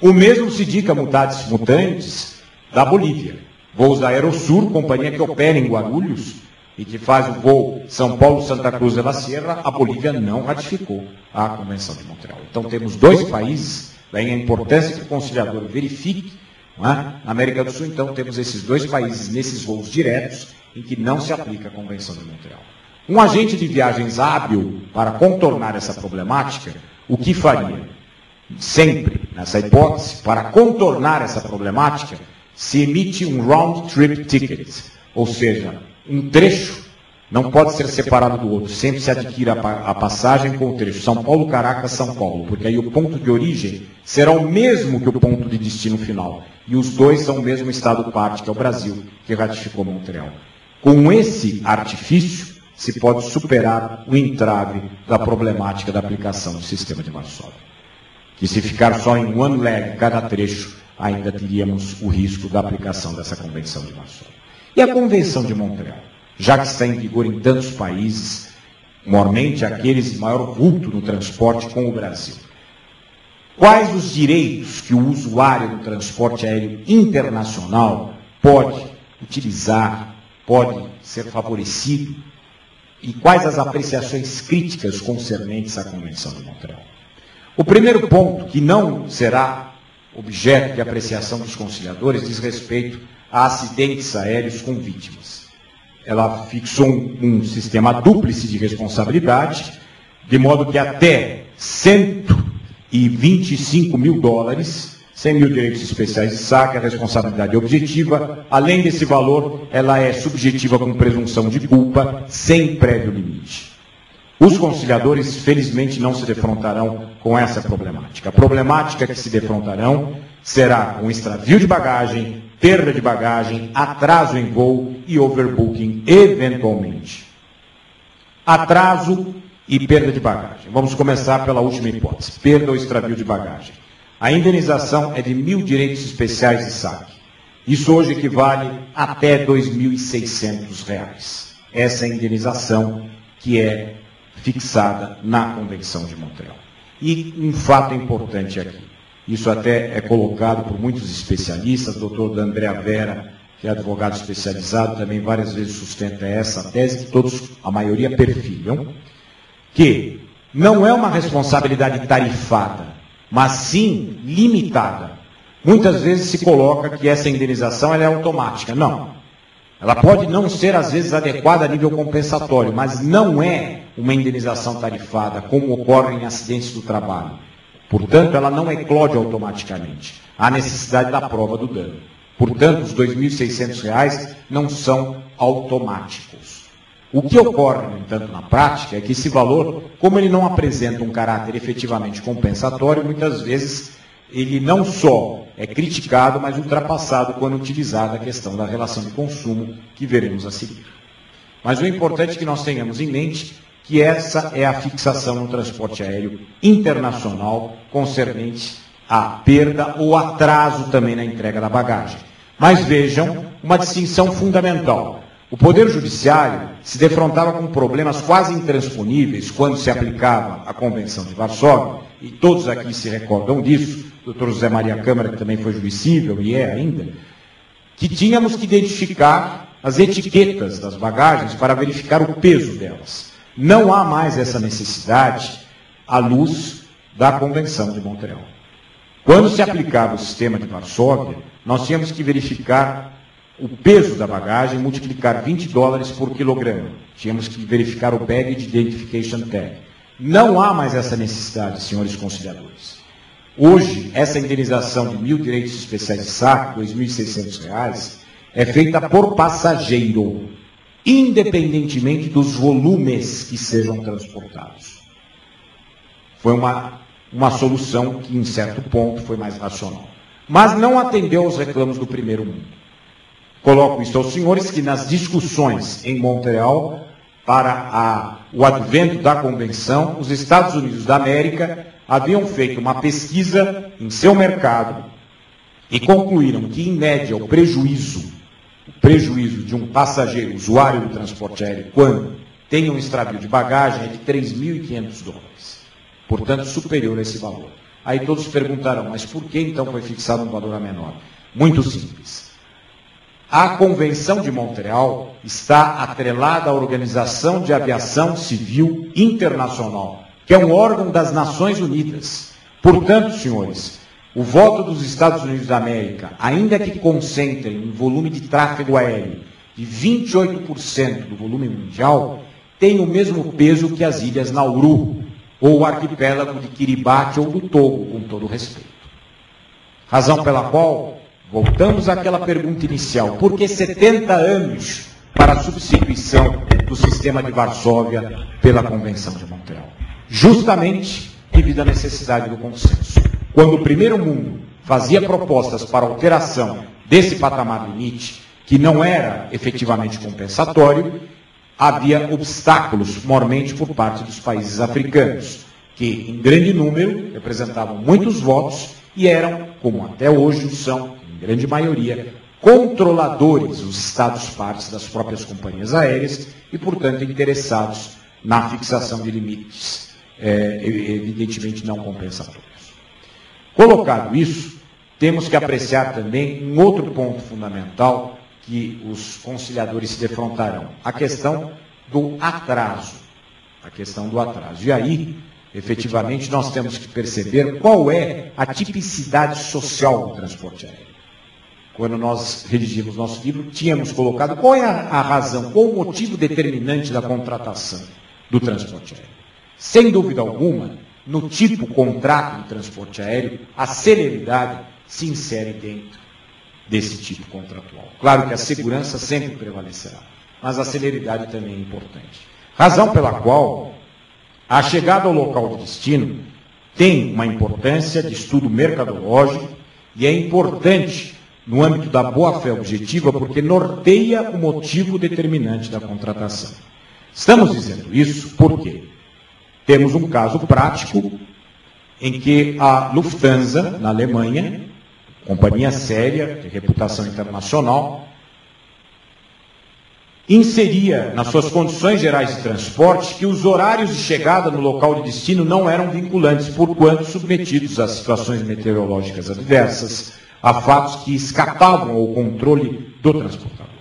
O mesmo se dica mutatis mutandis da Bolívia. Voos da Aerosur, companhia que opera em Guarulhos e que faz o voo São Paulo-Santa Cruz de la Sierra, a Bolívia não ratificou a Convenção de Montreal. Então temos 2 países, daí a importância que o conciliador verifique, não é? Na América do Sul, então, temos esses 2 países nesses voos diretos em que não se aplica a Convenção de Montreal. Um agente de viagens hábil para contornar essa problemática, o que faria? Sempre, nessa hipótese, para contornar essa problemática, se emite um round trip ticket, ou seja, um trecho não pode ser separado do outro, sempre se adquire a passagem com o trecho São Paulo-Caracas, São Paulo, porque aí o ponto de origem será o mesmo que o ponto de destino final, e os 2 são o mesmo estado parte, que é o Brasil, que ratificou Montreal. Com esse artifício, se pode superar o entrave da problemática da aplicação do Sistema de Varsóvia. Que se ficar só em one leg cada trecho, ainda teríamos o risco da aplicação dessa Convenção de Varsóvia. E a Convenção de Montreal, já que está em vigor em tantos países, maiormente aqueles de maior vulto no transporte com o Brasil, quais os direitos que o usuário do transporte aéreo internacional pode utilizar pode ser favorecido e quais as apreciações críticas concernentes à Convenção de Montreal. O primeiro ponto, que não será objeto de apreciação dos conciliadores, diz respeito a acidentes aéreos com vítimas. Ela fixou um sistema dúplice de responsabilidade, de modo que até $125 mil, 100 mil direitos especiais de saque, a responsabilidade objetiva. Além desse valor, ela é subjetiva com presunção de culpa, sem prévio limite. Os conciliadores, felizmente, não se defrontarão com essa problemática. A problemática que se defrontarão será com extravio de bagagem, perda de bagagem, atraso em voo e overbooking, eventualmente. Atraso e perda de bagagem. Vamos começar pela última hipótese, perda ou extravio de bagagem. A indenização é de 1.000 direitos especiais de saque. Isso hoje equivale até R$ 2.600. Essa é a indenização que é fixada na Convenção de Montreal. E um fato importante aqui, isso até é colocado por muitos especialistas, o doutor André Vera, que é advogado especializado, também várias vezes sustenta essa tese, que todos, a maioria, perfilham, que não é uma responsabilidade tarifada, mas sim limitada. Muitas vezes se coloca que essa indenização ela é automática. Não. Ela pode não ser, às vezes, adequada a nível compensatório, mas não é uma indenização tarifada, como ocorre em acidentes do trabalho. Portanto, ela não eclode automaticamente. Há necessidade da prova do dano. Portanto, os R$ 2.600 não são automáticos. O que ocorre, no entanto, na prática, é que esse valor, como ele não apresenta um caráter efetivamente compensatório, muitas vezes ele não só é criticado, mas ultrapassado quando utilizada a questão da relação de consumo, que veremos a seguir. Mas o importante é que nós tenhamos em mente que essa é a fixação no transporte aéreo internacional concernente à perda ou atraso também na entrega da bagagem. Mas vejam uma distinção fundamental. O Poder Judiciário se defrontava com problemas quase intransponíveis quando se aplicava a Convenção de Varsóvia, e todos aqui se recordam disso, o Dr. José Maria Câmara, que também foi juiz cível e é ainda, que tínhamos que identificar as etiquetas das bagagens para verificar o peso delas. Não há mais essa necessidade à luz da Convenção de Montreal. Quando se aplicava o sistema de Varsóvia, nós tínhamos que verificar o peso da bagagem, multiplicar $20 por quilograma. Tínhamos que verificar o Baggage Identification Tag. Não há mais essa necessidade, senhores conciliadores. Hoje, essa indenização de 1.000 direitos especiais de saque, R$ 2.600, é feita por passageiro, independentemente dos volumes que sejam transportados. Foi uma solução que, em certo ponto, foi mais racional. Mas não atendeu aos reclamos do primeiro mundo. Coloco isso aos senhores que nas discussões em Montreal, para o advento da Convenção, os Estados Unidos da América haviam feito uma pesquisa em seu mercado e concluíram que, em média, o prejuízo de um passageiro usuário do transporte aéreo, quando tem um extravio de bagagem, é de $3.500. Portanto, superior a esse valor. Aí todos perguntarão, mas por que então foi fixado um valor menor? Muito simples. A Convenção de Montreal está atrelada à Organização de Aviação Civil Internacional, que é um órgão das Nações Unidas. Portanto, senhores, o voto dos Estados Unidos da América, ainda que concentre um volume de tráfego aéreo de 28% do volume mundial, tem o mesmo peso que as ilhas Nauru, ou o arquipélago de Kiribati ou do Togo, com todo respeito. Razão pela qual voltamos àquela pergunta inicial. Por que 70 anos para a substituição do sistema de Varsóvia pela Convenção de Montreal? Justamente devido à necessidade do consenso. Quando o primeiro mundo fazia propostas para alteração desse patamar limite, que não era efetivamente compensatório, havia obstáculos, mormente por parte dos países africanos, que em grande número representavam muitos votos e eram, como até hoje são, grande maioria, controladores, os Estados-partes das próprias companhias aéreas e, portanto, interessados na fixação de limites, evidentemente não compensatórios. Colocado isso, temos que apreciar também um outro ponto fundamental que os conciliadores se defrontarão? A questão do atraso. A questão do atraso. E aí, efetivamente, nós temos que perceber qual é a tipicidade social do transporte aéreo. Quando nós redigimos nosso livro, tínhamos colocado qual é a razão, qual o motivo determinante da contratação do transporte aéreo. Sem dúvida alguma, no tipo contrato de transporte aéreo, a celeridade se insere dentro desse tipo contratual. Claro que a segurança sempre prevalecerá, mas a celeridade também é importante. Razão pela qual a chegada ao local de destino tem uma importância de estudo mercadológico e é importante no âmbito da boa-fé objetiva porque norteia o motivo determinante da contratação. Estamos dizendo isso porque temos um caso prático em que a Lufthansa, na Alemanha, companhia séria, de reputação internacional, inseria nas suas condições gerais de transporte que os horários de chegada no local de destino não eram vinculantes, porquanto submetidos a situações meteorológicas adversas, a fatos que escapavam ao controle do transportador.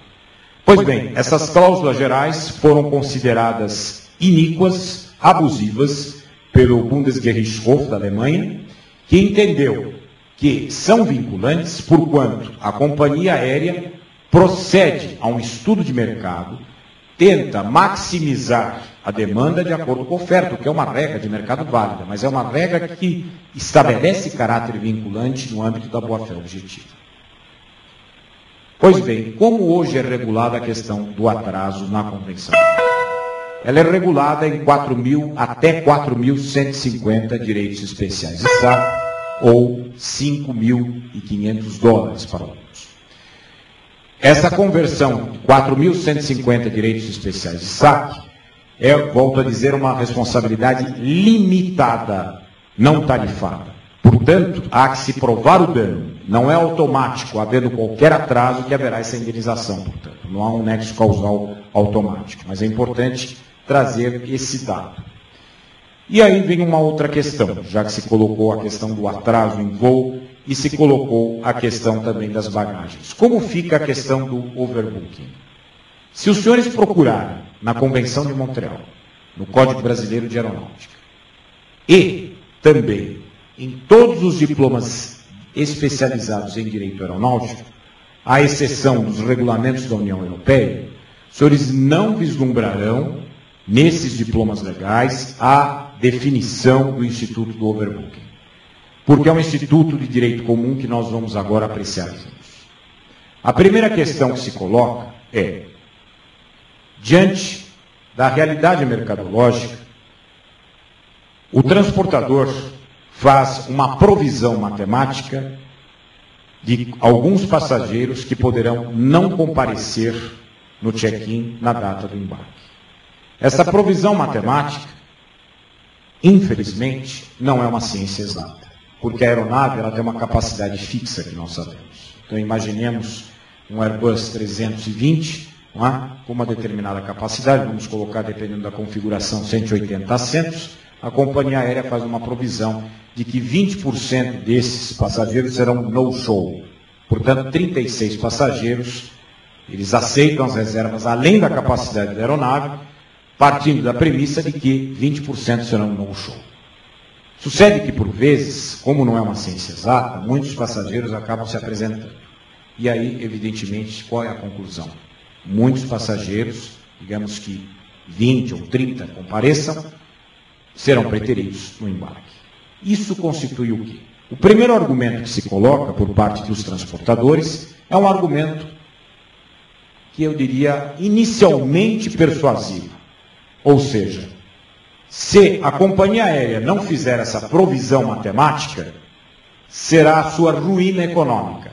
Pois bem, essas cláusulas gerais foram consideradas iníquas, abusivas, pelo Bundesgerichtshof da Alemanha, que entendeu que são vinculantes porquanto a companhia aérea procede a um estudo de mercado, tenta maximizar a demanda de acordo com a oferta, o que é uma regra de mercado válida, mas é uma regra que estabelece caráter vinculante no âmbito da boa-fé objetiva. Pois bem, como hoje é regulada a questão do atraso na Convenção? Ela é regulada em 4.000 até 4.150 direitos especiais de SAC, ou $5.500 para alguns. Essa conversão de 4.150 direitos especiais de SAC é, volto a dizer, uma responsabilidade limitada, não tarifada. Portanto, há que se provar o dano. Não é automático, havendo qualquer atraso, que haverá essa indenização. Portanto, não há um nexo causal automático. Mas é importante trazer esse dado. E aí vem uma outra questão, já que se colocou a questão do atraso em voo e se colocou a questão também das bagagens. Como fica a questão do overbooking? Se os senhores procurarem na Convenção de Montreal, no Código Brasileiro de Aeronáutica, e também em todos os diplomas especializados em direito aeronáutico, à exceção dos regulamentos da União Europeia, os senhores não vislumbrarão, nesses diplomas legais, a definição do Instituto do Overbooking. Porque é um instituto de direito comum que nós vamos agora apreciar juntos. A primeira questão que se coloca é, diante da realidade mercadológica, o transportador faz uma provisão matemática de alguns passageiros que poderão não comparecer no check-in na data do embarque. Essa provisão matemática, infelizmente, não é uma ciência exata, porque a aeronave ela tem uma capacidade fixa que nós sabemos. Então, imaginemos um Airbus 320, não é? Com uma determinada capacidade, vamos colocar, dependendo da configuração, 180 assentos, a companhia aérea faz uma provisão de que 20% desses passageiros serão no-show. Portanto, 36 passageiros, eles aceitam as reservas além da capacidade da aeronave, partindo da premissa de que 20% serão no-show. Sucede que, por vezes, como não é uma ciência exata, muitos passageiros acabam se apresentando. E aí, evidentemente, qual é a conclusão? Muitos passageiros, digamos que 20 ou 30 compareçam, serão preteridos no embarque. Isso constitui o quê? O primeiro argumento que se coloca por parte dos transportadores é um argumento que eu diria inicialmente persuasivo. Ou seja, se a companhia aérea não fizer essa provisão matemática, será a sua ruína econômica.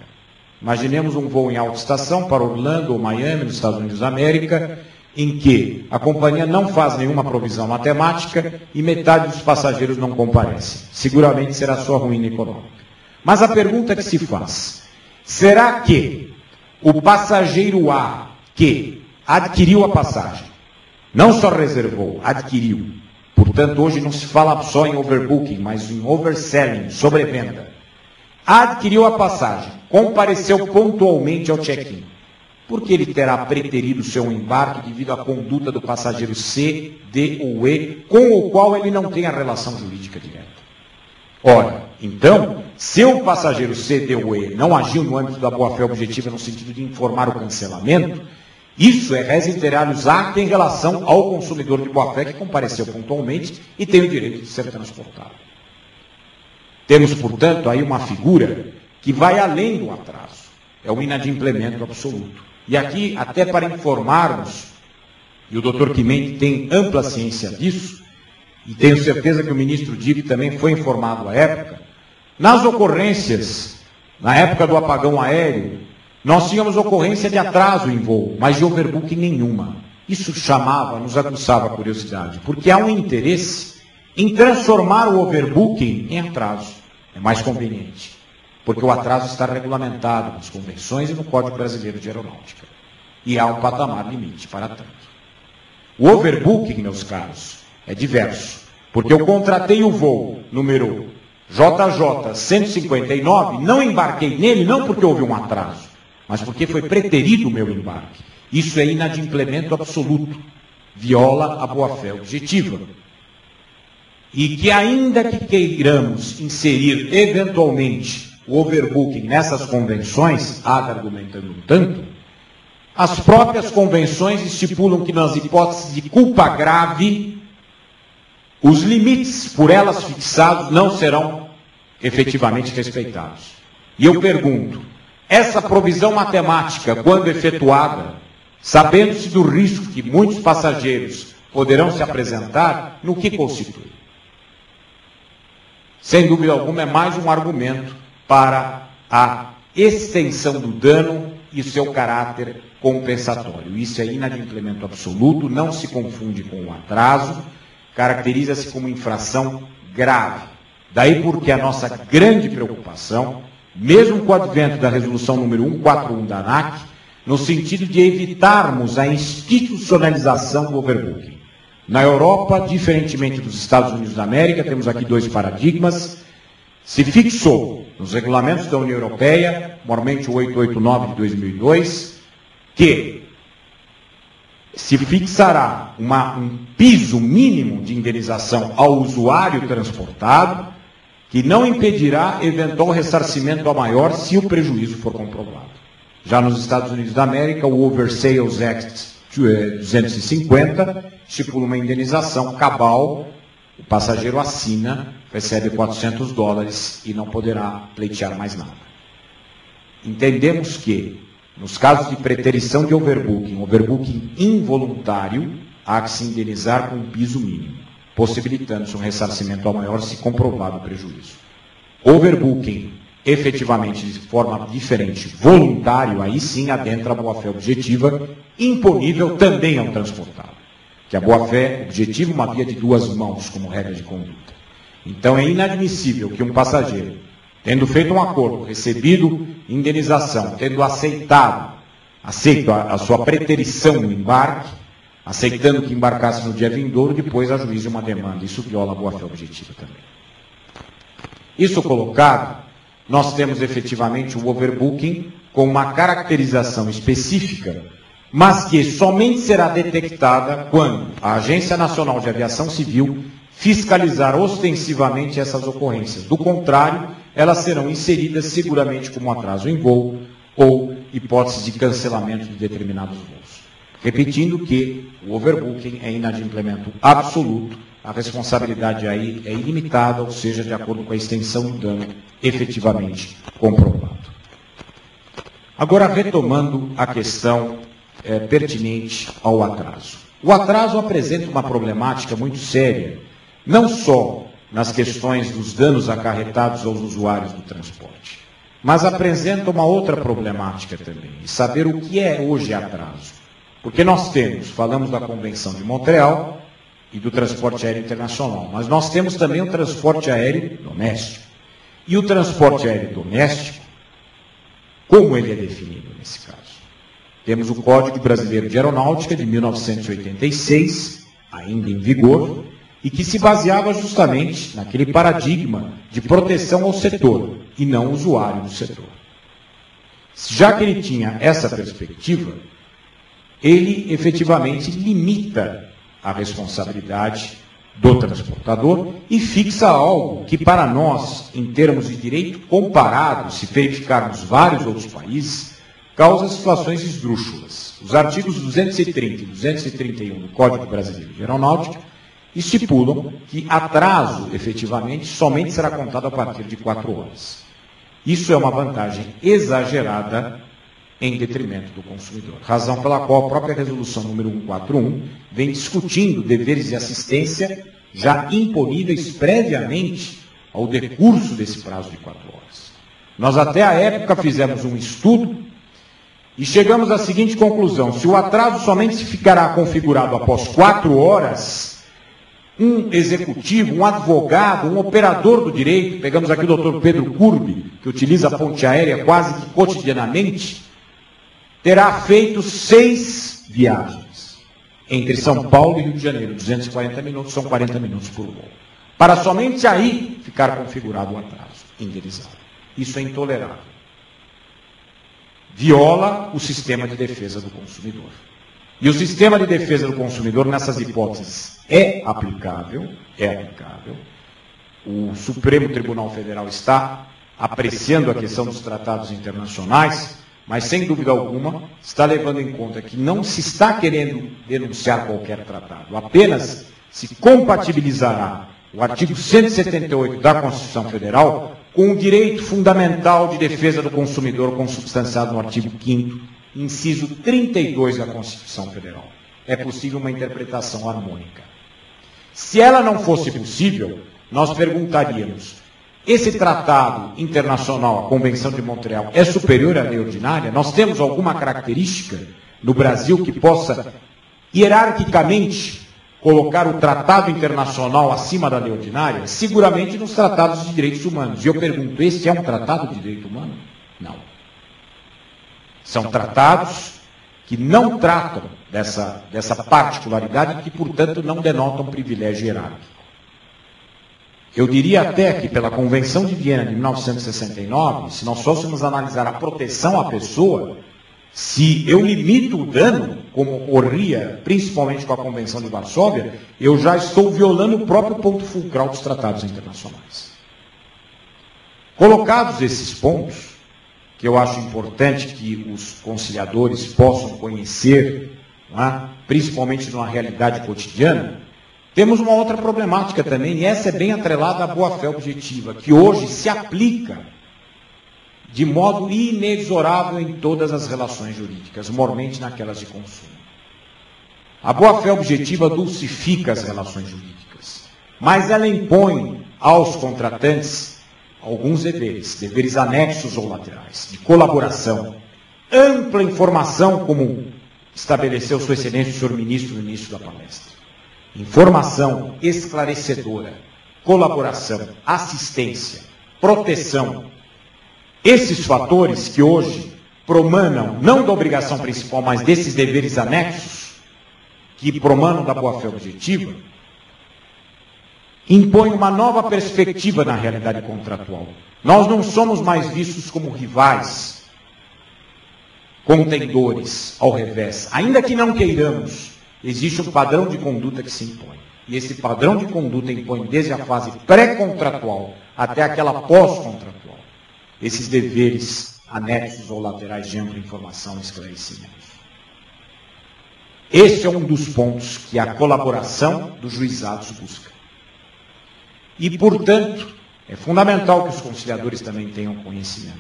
Imaginemos um voo em alta estação para Orlando ou Miami, nos Estados Unidos da América, em que a companhia não faz nenhuma provisão matemática e metade dos passageiros não comparecem. Seguramente será a sua ruína econômica. Mas a pergunta que se faz, será que o passageiro A que adquiriu a passagem, não só reservou, adquiriu, portanto hoje não se fala só em overbooking, mas em overselling, sobrevenda, adquiriu a passagem, compareceu pontualmente ao check-in, porque ele terá preterido seu embarque devido à conduta do passageiro C, D ou E, com o qual ele não tem a relação jurídica direta. Ora, então, se o passageiro C, D ou E não agiu no âmbito da boa-fé objetiva no sentido de informar o cancelamento, isso é res interiorius acta em relação ao consumidor de boa-fé que compareceu pontualmente e tem o direito de ser transportado. Temos, portanto, aí uma figura que vai além do atraso. É o inadimplemento absoluto. E aqui, até para informarmos, e o doutor Quimenti tem ampla ciência disso, e tenho certeza que o ministro Dip também foi informado à época, nas ocorrências, na época do apagão aéreo, nós tínhamos ocorrência de atraso em voo, mas de overbooking nenhuma. Isso chamava, nos aguçava a curiosidade, porque há um interesse em transformar o overbooking em atraso. É mais conveniente, porque o atraso está regulamentado nas convenções e no Código Brasileiro de Aeronáutica. E há um patamar limite para tanto. O overbooking, meus caros, é diverso, porque eu contratei o voo número JJ 159, não embarquei nele não porque houve um atraso, mas porque foi preterido o meu embarque. Isso é inadimplemento absoluto, viola a boa-fé objetiva. E que ainda que queiramos inserir eventualmente o overbooking nessas convenções, argumentando um tanto, as próprias convenções estipulam que nas hipóteses de culpa grave, os limites por elas fixados não serão efetivamente respeitados. E eu pergunto, essa provisão matemática, quando efetuada, sabendo-se do risco que muitos passageiros poderão se apresentar, no que constitui? Sem dúvida alguma, é mais um argumento para a extensão do dano e seu caráter compensatório. Isso é inadimplemento absoluto, não se confunde com o atraso, caracteriza-se como infração grave. Daí porque a nossa grande preocupação, mesmo com o advento da resolução número 141 da ANAC, no sentido de evitarmos a institucionalização do overbooking. Na Europa, diferentemente dos Estados Unidos da América, temos aqui dois paradigmas, se fixou nos regulamentos da União Europeia, mormente o 889 de 2002, que se fixará um piso mínimo de indenização ao usuário transportado, que não impedirá eventual ressarcimento a maior se o prejuízo for comprovado. Já nos Estados Unidos da América, o Oversales Act 250 estipula uma indenização cabal, o passageiro assina, recebe $400 e não poderá pleitear mais nada. Entendemos que, nos casos de preterição de overbooking involuntário, há que se indenizar com um piso mínimo, possibilitando-se um ressarcimento a maior se comprovado o prejuízo. Overbooking, efetivamente, de forma diferente, voluntário, aí sim adentra a boa-fé objetiva, imponível também ao transportado. Que a boa-fé objetiva é uma via de duas mãos, como regra de conduta. Então é inadmissível que um passageiro, tendo feito um acordo, recebido indenização, tendo aceito a sua preterição no embarque, aceitando que embarcasse no dia vindouro, depois ajuize uma demanda. Isso viola a boa-fé objetiva também. Isso colocado, nós temos efetivamente o overbooking com uma caracterização específica, mas que somente será detectada quando a Agência Nacional de Aviação Civil fiscalizar ostensivamente essas ocorrências. Do contrário, elas serão inseridas seguramente como atraso em voo ou hipótese de cancelamento de determinados voos. Repetindo que o overbooking é inadimplemento absoluto, a responsabilidade aí é ilimitada, ou seja, de acordo com a extensão do dano efetivamente comprovado. Agora, retomando a questão pertinente ao atraso. O atraso apresenta uma problemática muito séria, não só nas questões dos danos acarretados aos usuários do transporte, mas apresenta uma outra problemática também, de saber o que é hoje atraso. Porque nós falamos da Convenção de Montreal e do transporte aéreo internacional, mas nós temos também o transporte aéreo doméstico. E o transporte aéreo doméstico, como ele é definido nesse caso? Temos o Código Brasileiro de Aeronáutica de 1986, ainda em vigor, e que se baseava justamente naquele paradigma de proteção ao setor e não ao usuário do setor. Já que ele tinha essa perspectiva, ele efetivamente limita a responsabilidade do transportador e fixa algo que, para nós, em termos de direito comparado, se verificarmos vários outros países, causa situações esdrúxulas. Os artigos 230 e 231 do Código Brasileiro de Aeronáutica estipulam que atraso, efetivamente, somente será contado a partir de 4 horas. Isso é uma vantagem exagerada em detrimento do consumidor. Razão pela qual a própria resolução número 141 vem discutindo deveres de assistência já imponíveis previamente ao decurso desse prazo de 4 horas. Nós até à época fizemos um estudo e chegamos à seguinte conclusão: se o atraso somente ficará configurado após 4 horas, um executivo, um advogado, um operador do direito, pegamos aqui o Dr. Pedro Curbi, que utiliza a ponte aérea quase que cotidianamente, terá feito 6 viagens entre São Paulo e Rio de Janeiro, 240 minutos, são 40 minutos por voo, para somente aí ficar configurado o atraso indenizado. Isso é intolerável. Viola o sistema de defesa do consumidor. E o sistema de defesa do consumidor, nessas hipóteses, é aplicável. O Supremo Tribunal Federal está apreciando a questão dos tratados internacionais, mas, sem dúvida alguma, está levando em conta que não se está querendo denunciar qualquer tratado, apenas se compatibilizará o artigo 178 da Constituição Federal com o direito fundamental de defesa do consumidor consubstanciado no artigo 5º, inciso 32 da Constituição Federal. É possível uma interpretação harmônica. Se ela não fosse possível, nós perguntaríamos: esse tratado internacional, a Convenção de Montreal, é superior à lei ordinária? Nós temos alguma característica no Brasil que possa, hierarquicamente, colocar o tratado internacional acima da lei ordinária? Seguramente nos tratados de direitos humanos. E eu pergunto, este é um tratado de direito humano? Não. São tratados que não tratam dessa particularidade e que, portanto, não denotam privilégio hierárquico. Eu diria até que, pela Convenção de Viena de 1969, se nós fôssemos analisar a proteção à pessoa, se eu limito o dano, como ocorria principalmente com a Convenção de Varsóvia, eu já estou violando o próprio ponto fulcral dos tratados internacionais. Colocados esses pontos, que eu acho importante que os conciliadores possam conhecer, não é? Principalmente numa realidade cotidiana, temos uma outra problemática também, e essa é bem atrelada à boa-fé objetiva, que hoje se aplica de modo inexorável em todas as relações jurídicas, mormente naquelas de consumo. A boa-fé objetiva dulcifica as relações jurídicas, mas ela impõe aos contratantes alguns deveres anexos ou laterais, de colaboração, ampla informação, como estabeleceu Sua Excelência o senhor Ministro no início da palestra. Informação esclarecedora, colaboração, assistência, proteção. Esses fatores que hoje promanam, não da obrigação principal, mas desses deveres anexos, que promanam da boa-fé objetiva, impõem uma nova perspectiva na realidade contratual. Nós não somos mais vistos como rivais, contendores, ao revés. Ainda que não queiramos, existe um padrão de conduta que se impõe. E esse padrão de conduta impõe desde a fase pré-contratual até aquela pós-contratual esses deveres anexos ou laterais de ampla informação e esclarecimento. Esse é um dos pontos que a colaboração dos juizados busca. E, portanto, é fundamental que os conciliadores também tenham conhecimento.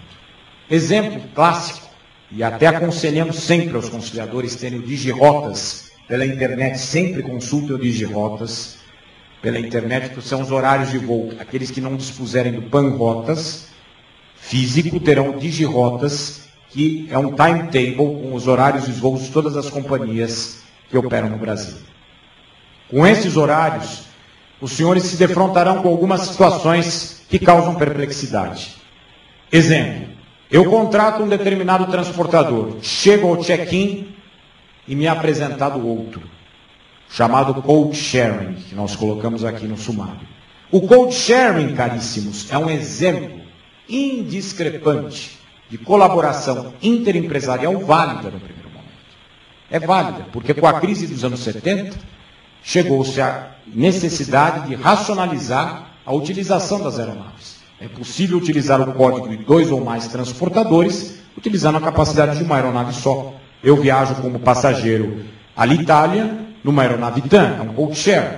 Exemplo clássico, e até aconselhamos sempre aos conciliadores terem o DigiRotas pela internet, sempre consultem o DigiRotas pela internet, que são os horários de voo. Aqueles que não dispuserem do PAN-Rotas físico terão o DigiRotas, que é um timetable com os horários de voos de todas as companhias que operam no Brasil. Com esses horários, os senhores se defrontarão com algumas situações que causam perplexidade. Exemplo, eu contrato um determinado transportador, chego ao check-in e me é apresentado outro, chamado code sharing, que nós colocamos aqui no sumário. O code sharing, caríssimos, é um exemplo indiscrepante de colaboração interempresarial válida no primeiro momento. É válida, porque com a crise dos anos 70, chegou-se à necessidade de racionalizar a utilização das aeronaves. É possível utilizar o código de 2 ou mais transportadores, utilizando a capacidade de uma aeronave só. Eu viajo como passageiro à Itália, numa aeronave TAM, é um code share,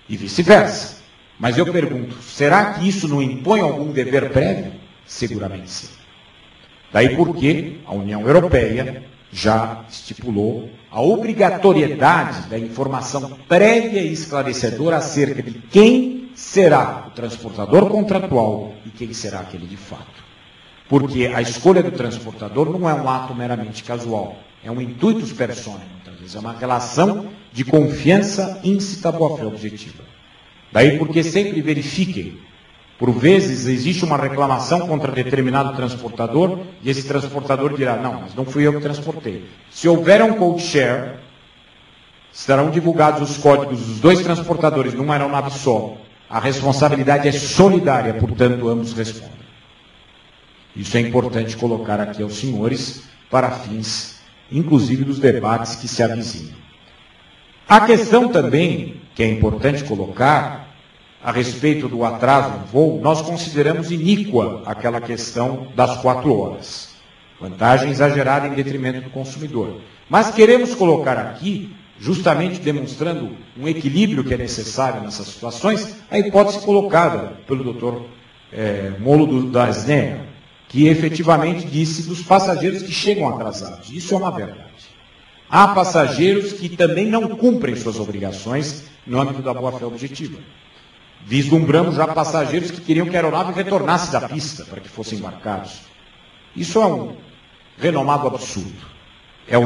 e vice-versa. Mas eu pergunto, será que isso não impõe algum dever prévio? Seguramente sim. Daí porque a União Europeia já estipulou a obrigatoriedade da informação prévia e esclarecedora acerca de quem será o transportador contratual e quem será aquele de fato. Porque a escolha do transportador não é um ato meramente casual, é um intuitus personae, muitas vezes, é uma relação de confiança íncita à boa-fé objetiva. Daí porque sempre verifiquem, por vezes existe uma reclamação contra determinado transportador e esse transportador dirá, não, mas não fui eu que transportei. Se houver um code share, serão divulgados os códigos dos 2 transportadores numa aeronave só. A responsabilidade é solidária, portanto, ambos respondem. Isso é importante colocar aqui aos senhores, para fins, inclusive, dos debates que se avizinham. A questão também, que é importante colocar, a respeito do atraso no voo, nós consideramos iníqua aquela questão das 4 horas. Vantagem exagerada em detrimento do consumidor. Mas queremos colocar aqui, justamente demonstrando um equilíbrio que é necessário nessas situações, a hipótese colocada pelo Dr. Molo da SNEA, que efetivamente disse dos passageiros que chegam atrasados. Isso é uma verdade. Há passageiros que também não cumprem suas obrigações no âmbito da boa-fé objetiva. Vislumbramos já passageiros que queriam que a aeronave retornasse da pista para que fossem embarcados. Isso é um renomado absurdo. É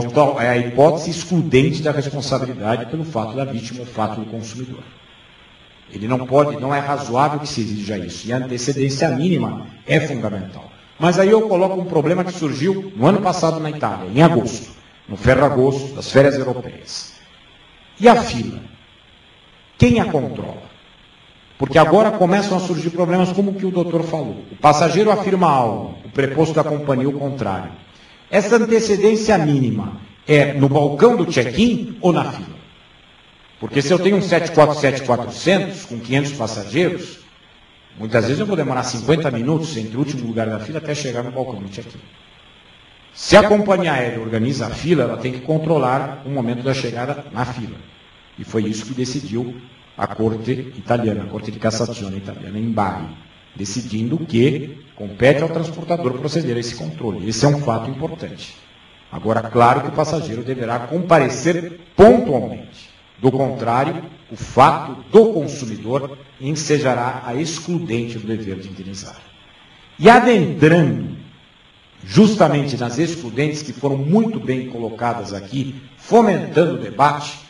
a hipótese excludente da responsabilidade pelo fato da vítima ou fato do consumidor. Ele não pode, não é razoável que se exija isso. E a antecedência mínima é fundamental. Mas aí eu coloco um problema que surgiu no ano passado na Itália, em agosto, no Ferragosto, das férias europeias. E a fila? Quem a controla? Porque agora começam a surgir problemas como o que o doutor falou. O passageiro afirma algo, o preposto da companhia o contrário. Essa antecedência mínima é no balcão do check-in ou na fila? Porque se eu tenho um 747-400 com 500 passageiros, muitas vezes eu vou demorar 50 minutos entre o último lugar da fila até chegar no balcão do check-in. Se a companhia aérea organiza a fila, ela tem que controlar o momento da chegada na fila. E foi isso que decidiu a Corte italiana, a Corte de Cassazione italiana, em Bari, decidindo que compete ao transportador proceder a esse controle. Esse é um fato importante. Agora, claro que o passageiro deverá comparecer pontualmente. Do contrário, o fato do consumidor ensejará a excludente do dever de indenizar. E adentrando justamente nas excludentes que foram muito bem colocadas aqui, fomentando o debate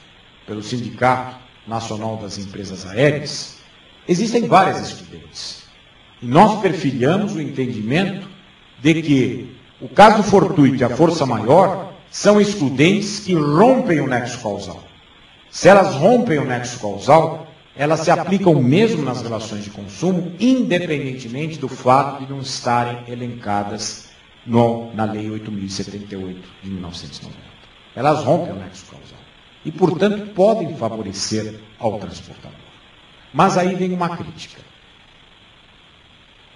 pelo Sindicato Nacional das Empresas Aéreas, existem várias excludentes. E nós perfilhamos o entendimento de que o caso fortuito e a força maior são excludentes que rompem o nexo causal. Se elas rompem o nexo causal, elas se aplicam mesmo nas relações de consumo, independentemente do fato de não estarem elencadas na Lei 8.078 de 1990. Elas rompem o nexo causal. E, portanto, podem favorecer ao transportador. Mas aí vem uma crítica.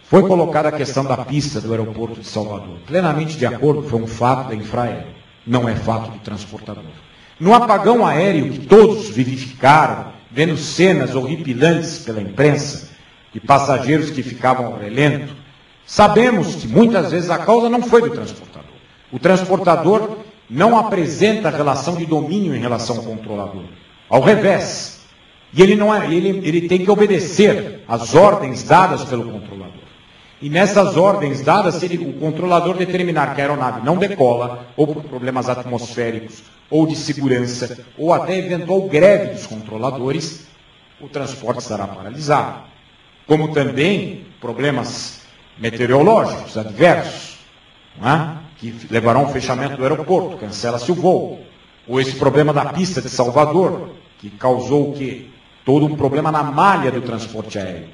Foi colocada a questão da pista do aeroporto de Salvador. Plenamente de acordo, foi um fato da Infraero, não é fato do transportador. No apagão aéreo que todos vivificaram, vendo cenas horripilantes pela imprensa, de passageiros que ficavam ao relento, sabemos que muitas vezes a causa não foi do transportador. O transportador não apresenta relação de domínio em relação ao controlador. Ao revés. E ele tem que obedecer às ordens dadas pelo controlador. E nessas ordens dadas, se o controlador determinar que a aeronave não decola, ou por problemas atmosféricos, ou de segurança, ou até eventual greve dos controladores, o transporte estará paralisado. Como também problemas meteorológicos adversos, não é? Que levarão ao fechamento do aeroporto, cancela-se o voo. Ou esse problema da pista de Salvador, que causou o quê? Todo um problema na malha do transporte aéreo.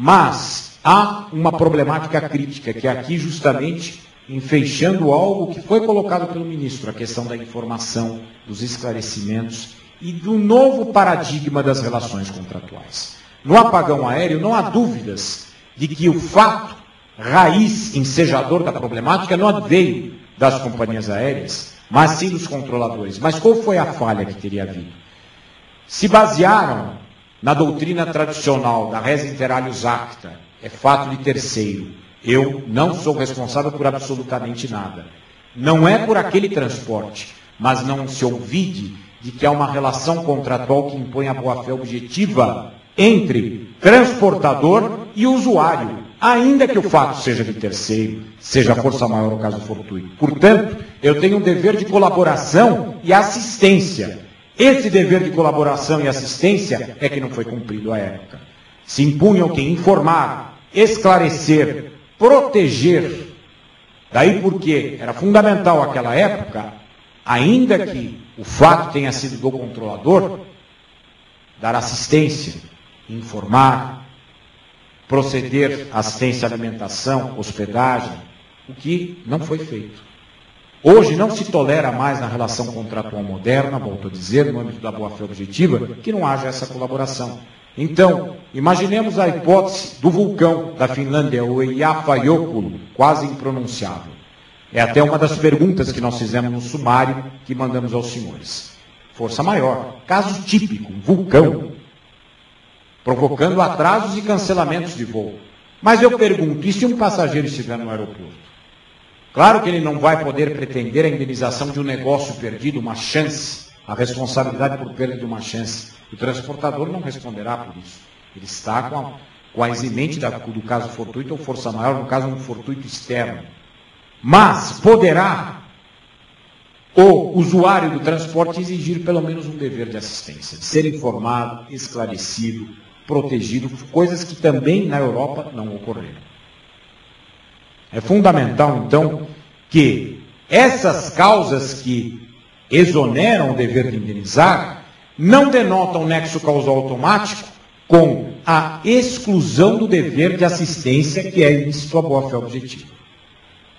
Mas há uma problemática crítica, que é aqui justamente enfeixando algo que foi colocado pelo ministro, a questão da informação, dos esclarecimentos e do novo paradigma das relações contratuais. No apagão aéreo, não há dúvidas de que o fato raiz ensejador da problemática não veio das companhias aéreas, mas sim dos controladores. Mas qual foi a falha que teria havido? Se basearam na doutrina tradicional da res inter alios acta, é fato de terceiro. Eu não sou responsável por absolutamente nada. Não é por aquele transporte, mas não se ouvide de que há uma relação contratual que impõe a boa-fé objetiva entre transportador e usuário, ainda que o fato seja de terceiro, seja força maior no caso fortuito. Portanto, eu tenho um dever de colaboração e assistência. Esse dever de colaboração e assistência é que não foi cumprido à época. Se impunha o que? Informar, esclarecer, proteger. Daí porque era fundamental àquela época, ainda que o fato tenha sido do controlador, dar assistência, informar, proceder à assistência à alimentação, hospedagem, o que não foi feito. Hoje não se tolera mais na relação contratual moderna, volto a dizer, no âmbito da boa-fé objetiva, que não haja essa colaboração. Então, imaginemos a hipótese do vulcão da Finlândia, o Eyjafjallajökull, quase impronunciável. É até uma das perguntas que nós fizemos no sumário que mandamos aos senhores. Força maior, caso típico, vulcão, provocando atrasos e cancelamentos de voo. Mas eu pergunto, e se um passageiro estiver no aeroporto? Claro que ele não vai poder pretender a indenização de um negócio perdido, uma chance, a responsabilidade por perda de uma chance. O transportador não responderá por isso. Ele está com a eximente do caso fortuito ou força maior, no caso um fortuito externo. Mas poderá o usuário do transporte exigir pelo menos um dever de assistência, de ser informado, esclarecido, protegido, coisas que também na Europa não ocorreram. É fundamental, então, que essas causas que exoneram o dever de indenizar não denotam nexo causal automático com a exclusão do dever de assistência que é ilícito à boa-fé objetiva,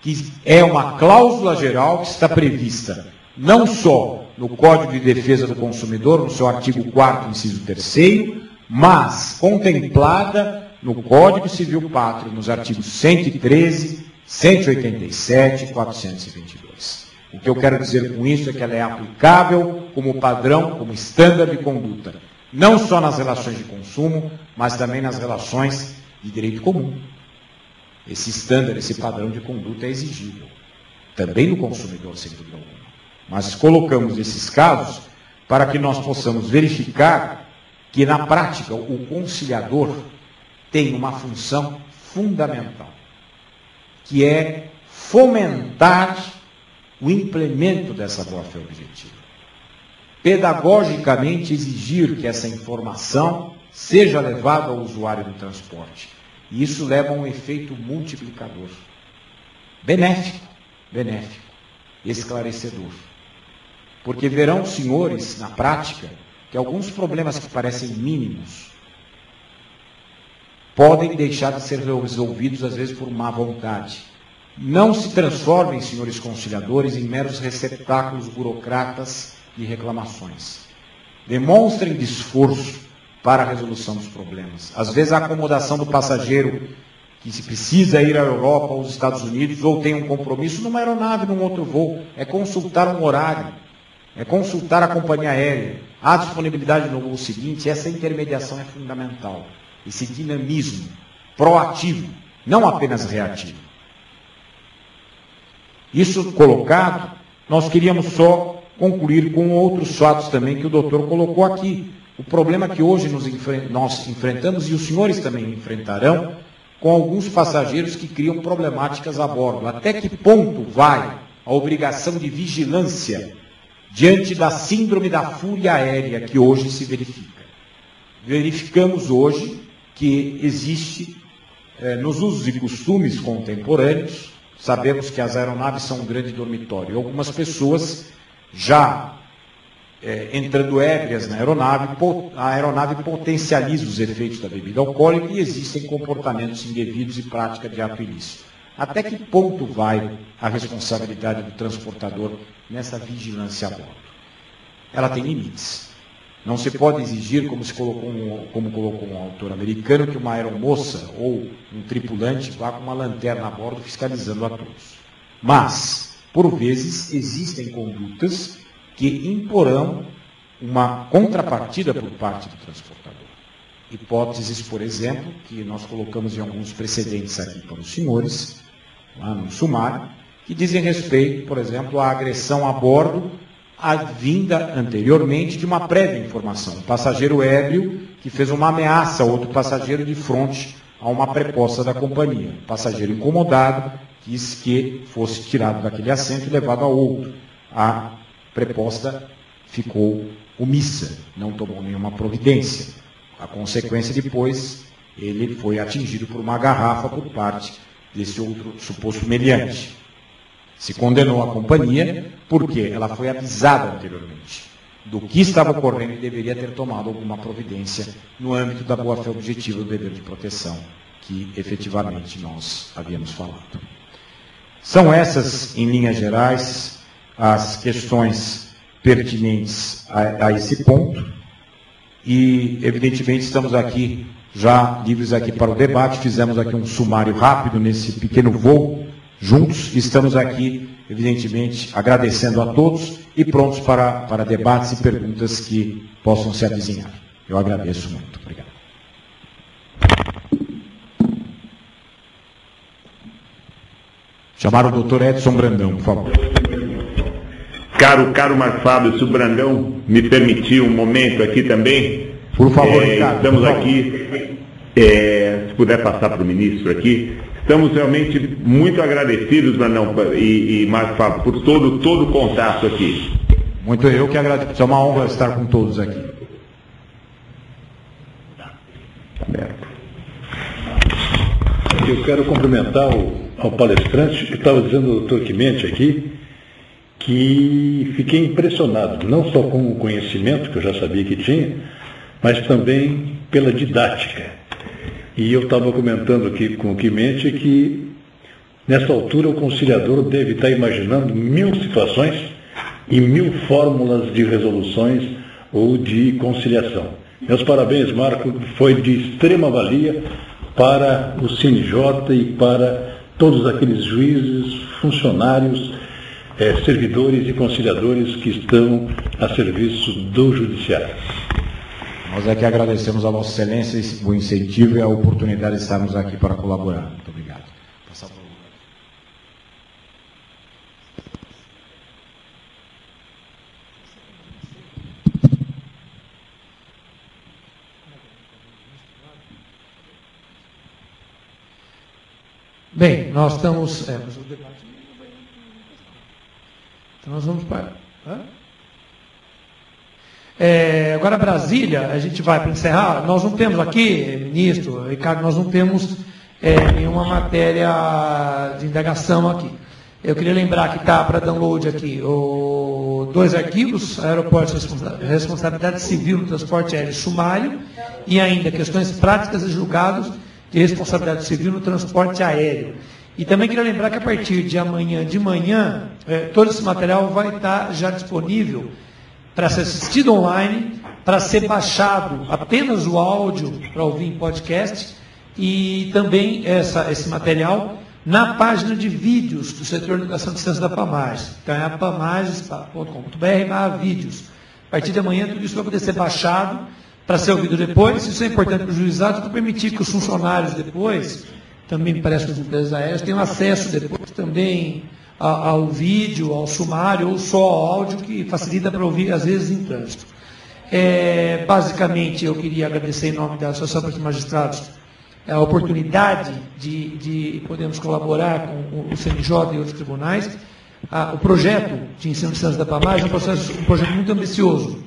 que é uma cláusula geral que está prevista não só no Código de Defesa do Consumidor, no seu artigo 4º, inciso 3º, mas contemplada no Código Civil Pátrio, nos artigos 113, 187 e 422. O que eu quero dizer com isso é que ela é aplicável como padrão, como estándar de conduta, não só nas relações de consumo, mas também nas relações de direito comum. Esse estándar, esse padrão de conduta é exigível, também no consumidor, sem dúvida alguma. Mas colocamos esses casos para que nós possamos verificar que, na prática, o conciliador tem uma função fundamental, que é fomentar o implemento dessa boa-fé objetiva. Pedagogicamente exigir que essa informação seja levada ao usuário do transporte. E isso leva a um efeito multiplicador. Benéfico, esclarecedor. Porque verão os senhores, na prática, que alguns problemas que parecem mínimos podem deixar de ser resolvidos, às vezes, por má vontade. Não se transformem, senhores conciliadores, em meros receptáculos burocratas de reclamações. Demonstrem de esforço para a resolução dos problemas. Às vezes, a acomodação do passageiro que se precisa ir à Europa ou aos Estados Unidos, ou tem um compromisso numa aeronave, num outro voo, é consultar um horário, é consultar a companhia aérea, a disponibilidade no voo seguinte. Essa intermediação é fundamental. Esse dinamismo proativo, não apenas reativo. Isso colocado, nós queríamos só concluir com outros fatos também que o doutor colocou aqui. O problema que hoje nós enfrentamos, e os senhores também enfrentarão, com alguns passageiros que criam problemáticas a bordo. Até que ponto vai a obrigação de vigilância diante da síndrome da fúria aérea que hoje se verifica? Verificamos hoje que existe, nos usos e costumes contemporâneos, sabemos que as aeronaves são um grande dormitório. Algumas pessoas já entrando ébrias na aeronave, a aeronave potencializa os efeitos da bebida alcoólica e existem comportamentos indevidos e prática de ato ilícito. Até que ponto vai a responsabilidade do transportador nessa vigilância a bordo? Ela tem limites. Não se pode exigir, como colocou um autor americano, que uma aeromoça ou um tripulante vá com uma lanterna a bordo fiscalizando a todos. Mas, por vezes, existem condutas que imporão uma contrapartida por parte do transportador. Hipóteses, por exemplo, que nós colocamos em alguns precedentes aqui para os senhores, lá no sumário, que dizem respeito, por exemplo, à agressão a bordo, a vinda anteriormente de uma prévia informação. Um passageiro ébrio que fez uma ameaça a outro passageiro de frente a uma preposta da companhia. O passageiro incomodado quis que fosse tirado daquele assento e levado a outro. A preposta ficou omissa, não tomou nenhuma providência. A consequência depois, ele foi atingido por uma garrafa por parte desse outro suposto meliante. Se condenou a companhia porque ela foi avisada anteriormente do que estava ocorrendo e deveria ter tomado alguma providência no âmbito da boa-fé objetiva do dever de proteção que efetivamente nós havíamos falado. São essas, em linhas gerais, as questões pertinentes a esse ponto e, evidentemente, estamos aqui já livres aqui para o debate, fizemos aqui um sumário rápido nesse pequeno voo juntos, estamos aqui, evidentemente, agradecendo a todos e prontos para debates e perguntas que possam se avizinhar. Eu agradeço muito. Obrigado. Chamar o doutor Edson Brandão, por favor. Caro Marcos Fábio, se o Brandão me permitir um momento aqui também. Por favor, Ricardo. Estamos por favor. aqui, se puder passar para o ministro aqui, estamos realmente muito agradecidos, Brandão e Marcos Fábio, por todo o contato aqui. Muito eu que agradeço. É uma honra estar com todos aqui. Eu quero cumprimentar ao palestrante que estava dizendo, o doutor Quimente aqui, que fiquei impressionado, não só com o conhecimento, que eu já sabia que tinha, mas também pela didática. E eu estava comentando aqui com o Quimente que, nessa altura, o conciliador deve estar imaginando 1000 situações e 1000 fórmulas de resoluções ou de conciliação. Meus parabéns, Marco, foi de extrema valia para o CNJ e para todos aqueles juízes, funcionários, servidores e conciliadores que estão a serviço do Judiciário. Nós é que agradecemos a Vossa Excelência o incentivo e a oportunidade de estarmos aqui para colaborar. Muito obrigado. Bem, nós estamos... mas o debate não vai... Então nós vamos para... agora Brasília, a gente vai para encerrar. Nós não temos aqui, ministro, Ricardo, nós não temos nenhuma matéria de indagação aqui. Eu queria lembrar que está para download aqui 2 arquivos, aeroportos, responsabilidade civil no transporte aéreo sumário e ainda questões práticas e julgados de responsabilidade civil no transporte aéreo. E também queria lembrar que a partir de amanhã de manhã, todo esse material vai estar já disponível para ser assistido online, para ser baixado apenas o áudio para ouvir em podcast e também esse material na página de vídeos do setor de educação de ciência da PAMAGES. Então é a pamages.com.br/vídeos. A partir de amanhã tudo isso vai poder ser baixado para ser ouvido depois. Isso é importante para o juizado, para permitir que os funcionários depois, também me parece que as empresas aéreas, tenham acesso depois também ao vídeo, ao sumário, ou só ao áudio, que facilita para ouvir, às vezes, em trânsito. Basicamente, eu queria agradecer em nome da Associação de Magistrados a oportunidade de podermos colaborar com o CNJ e outros tribunais. O projeto de ensino de ciências da PAMAGES é um projeto muito ambicioso.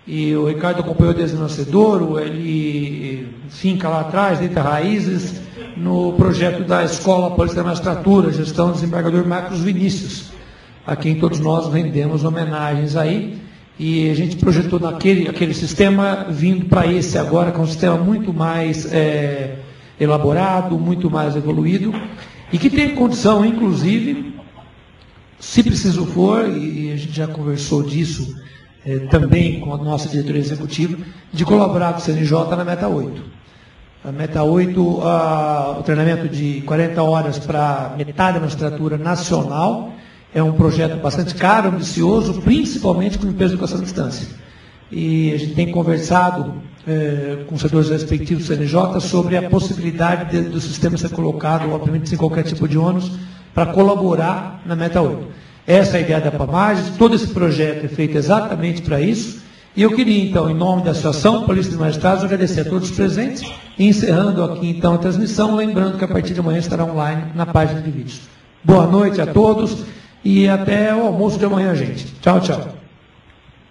E o Ricardo acompanhou desde o nascedouro, ele finca lá atrás, deita raízes, no projeto da Escola Paulista da Magistratura, gestão do desembargador Marcos Vinícius, a quem todos nós rendemos homenagens aí. E a gente projetou aquele sistema vindo para esse agora, que é um sistema muito mais elaborado, muito mais evoluído, e que tem condição, inclusive, se preciso for, e a gente já conversou disso também com a nossa diretoria executiva, de colaborar com o CNJ na Meta 8. A Meta 8, o treinamento de 40 horas para metade da magistratura nacional, é um projeto bastante caro, ambicioso, principalmente com empresas de educação à distância. E a gente tem conversado com os setores respectivos do CNJ sobre a possibilidade do sistema ser colocado, obviamente sem qualquer tipo de ônus, para colaborar na Meta 8. Essa é a ideia da PAMAGES, todo esse projeto é feito exatamente para isso. E eu queria, então, em nome da Associação Paulista de Magistrados, agradecer a todos os presentes e encerrando aqui, então, a transmissão, lembrando que a partir de amanhã estará online na página de vídeos. Boa noite a todos e até o almoço de amanhã, gente. Tchau, tchau.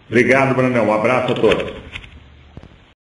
Obrigado, Brandão. Um abraço a todos.